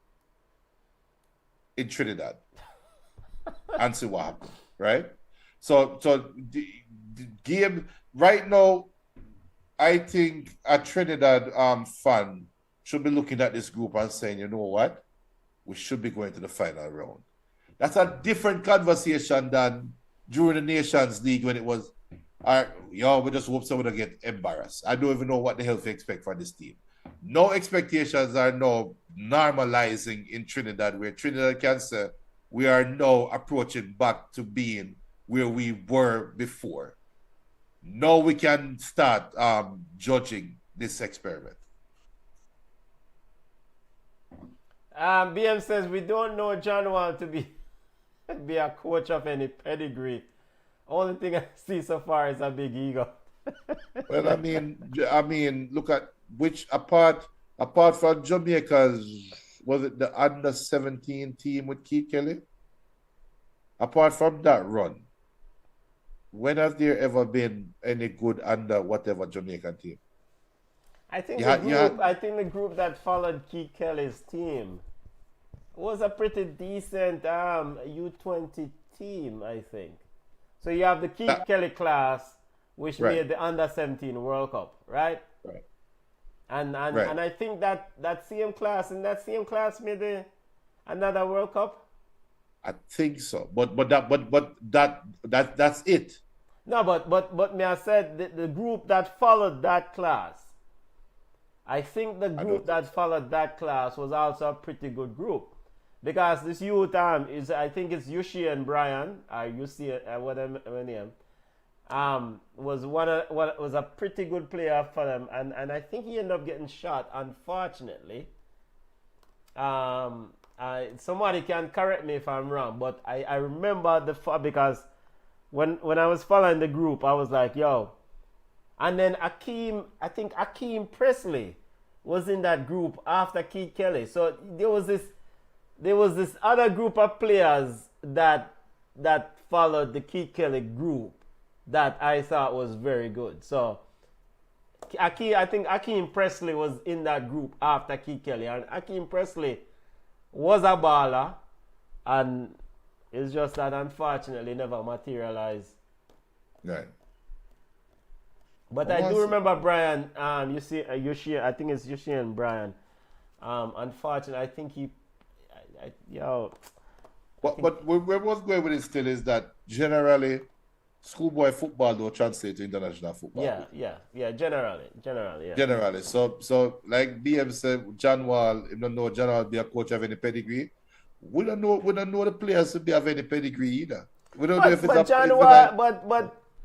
in Trinidad and see what happens, right? So the game right now, I think a Trinidad fan should be looking at this group and saying, you know what, we should be going to the final round. That's a different conversation than during the Nations League, when it was, we just hope someone will get embarrassed. I don't even know what the hell to expect for this team. No expectations are now normalizing in Trinidad, where Trinidad can say we are now approaching back to being where we were before. Now we can start judging this experiment. BM says we don't know John Wall to be a coach of any pedigree. Only thing I see so far is a big ego. Well, I mean, look at which apart from Jamaica's it the under 17 team with Keith Kelly? Apart from that run, when has there ever been any good under whatever Jamaican team? I think You the had- you group. had- I think the group that followed Keith Kelly's team was a pretty decent U20 team. I think. So you have the Keith Kelly class, which Right. made the under 17 World Cup, right? Right. And Right. and I think that same class made another World Cup. I think so, but that's it. No, but me I said the group that followed that class. I think the group that followed that class was also a pretty good group, because this youth is, I think it's Yushi and Brian, whatever name, was a pretty good player for them, and I think he ended up getting shot, unfortunately. Somebody can correct me if I'm wrong, but I remember because when I was following the group, I was like, yo. And then I think Akeem Presley was in that group after Keith Kelly. So there was this other group of players that followed the Keith Kelly group that I thought was very good. So I think Akeem Presley was in that group after Keith Kelly, and Akeem Presley was a baller, and it's just that unfortunately never materialized. Right. But I do remember Brian. Yushi, I think it's Yushi and Brian. Unfortunately, I think he, But where was going with it still is that generally, schoolboy football don't translate to international football. Yeah. Generally, yeah. Generally, so like BM said, John Wall, if don't know John Wall be a coach of any pedigree. We don't know the players to be of any pedigree either. We don't know if it's but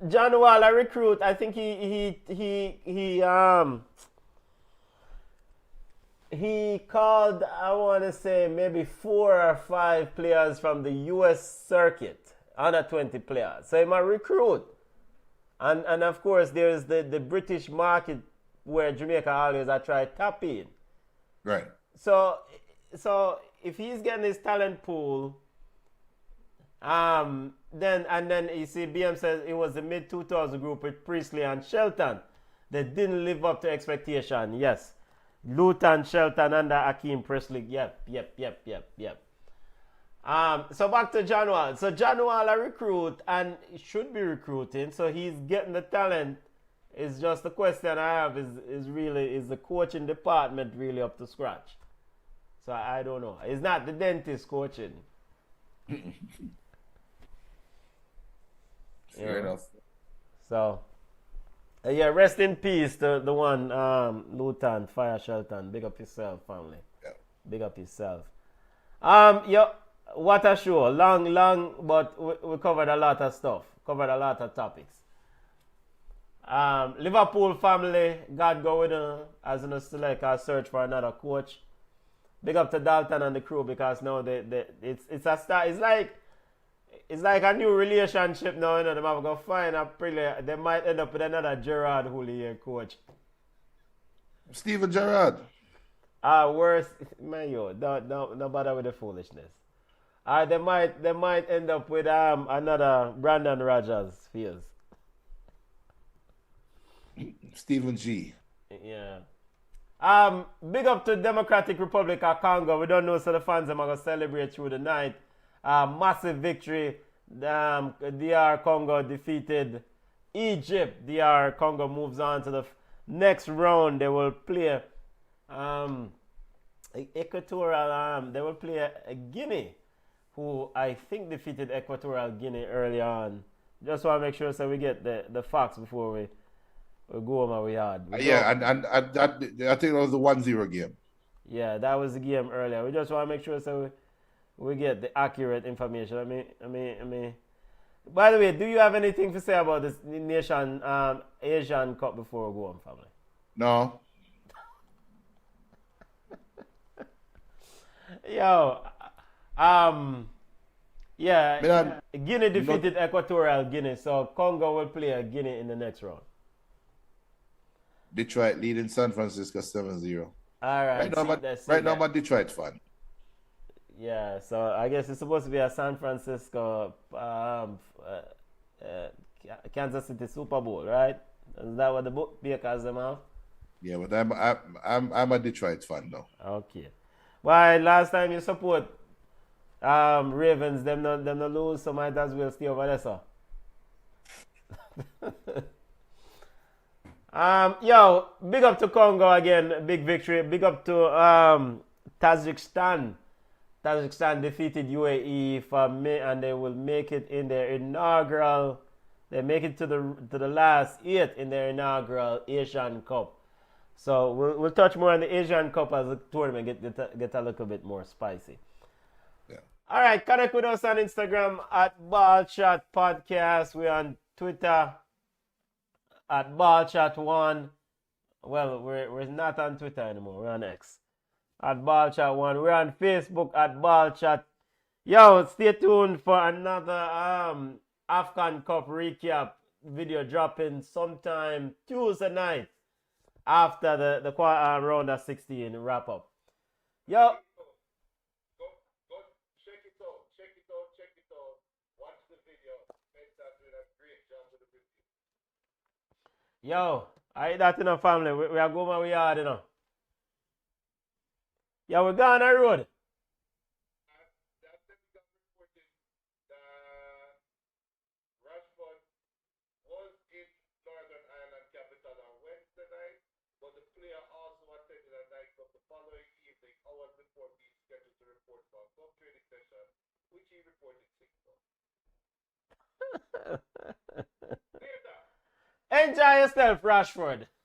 John Wall, a recruit. I think he called, I want to say, maybe 4 or 5 players from the U.S. circuit, under 20 players. So he's a recruit. And of course, there's the British market where Jamaica always I try to tap in. Right. So if he's getting his talent pool, then you see BM says it was the mid-2000 group with Priestley and Shelton. They didn't live up to expectation. Yes. Luton, Shelton under Akeem Presley. Yep. So back to John Wall. So John Wall a recruit and should be recruiting. So he's getting the talent. It's just the question I have is the coaching department really up to scratch? So I don't know. It's not the dentist coaching. Fair enough. So, rest in peace to the one, Luton, Fire Shelton. Big up yourself, family. Yeah. Big up yourself. What a show. Long, but we covered a lot of stuff. Covered a lot of topics. Liverpool family, God go with them as in a select or search for another coach. Big up to Dalton and the crew, because now it's a start. It's like a new relationship now, you know. They're going to find a player. They might end up with another Gerard Houllier coach. Steven Gerrard. Worse, man, don't bother with the foolishness. They might end up with another Brandon Rogers feels. Stephen G. Yeah. Big up to Democratic Republic of Congo. We don't know, so the fans are going to celebrate through the night. Massive victory. DR Congo defeated Egypt. DR Congo moves on to the next round. They will play Equatorial. They will play Guinea, who I think defeated Equatorial Guinea early on. Just want to make sure so we get the facts before we go over we had. And I think that was the 1-0 game. Yeah, that was the game earlier. We just want to make sure so we get the accurate information. I mean. By the way, do you have anything to say about this nation Asian Cup before we go on, family? No. Guinea defeated Equatorial Guinea, so Congo will play Guinea in the next round. Detroit leading San Francisco 7-0. All right. Right now, I'm a Detroit fan. Yeah, so I guess it's supposed to be a San Francisco, Kansas City Super Bowl, right? Is that what the bookmakers them have? Yeah, but I'm a Detroit fan now. Okay. Why last time you support Ravens, them not lose, so might as well stay over there, so. Yo, big up to Congo again, big victory. Big up to Tajikistan. Tajikistan defeated UAE for me, and they will make it in their inaugural. They make it to the last 8 in their inaugural Asian Cup. So we'll touch more on the Asian Cup as the tournament get a little bit more spicy. Yeah. All right, connect with us on Instagram at BallChat Podcast. We're on Twitter at BallChat1. Well, we're not on Twitter anymore. We're on X at BallChat1. We're on Facebook at BallChat. Yo, stay tuned for another AFCON Cup recap video dropping sometime Tuesday night after the round of 16 wrap up. Yo. Go check it out. Check it out. Watch the video. Mensa did a great job with the video. Yo, I that in a family. We are going where we are, you know. Yeah, we're going on the road. That's the reported that Rashford was in Northern Ireland capital on Wednesday night, but the player also attended a nightclub the following evening, hours before being scheduled to report for a club training session, which he reported sick from. Enjoy yourself, Rashford.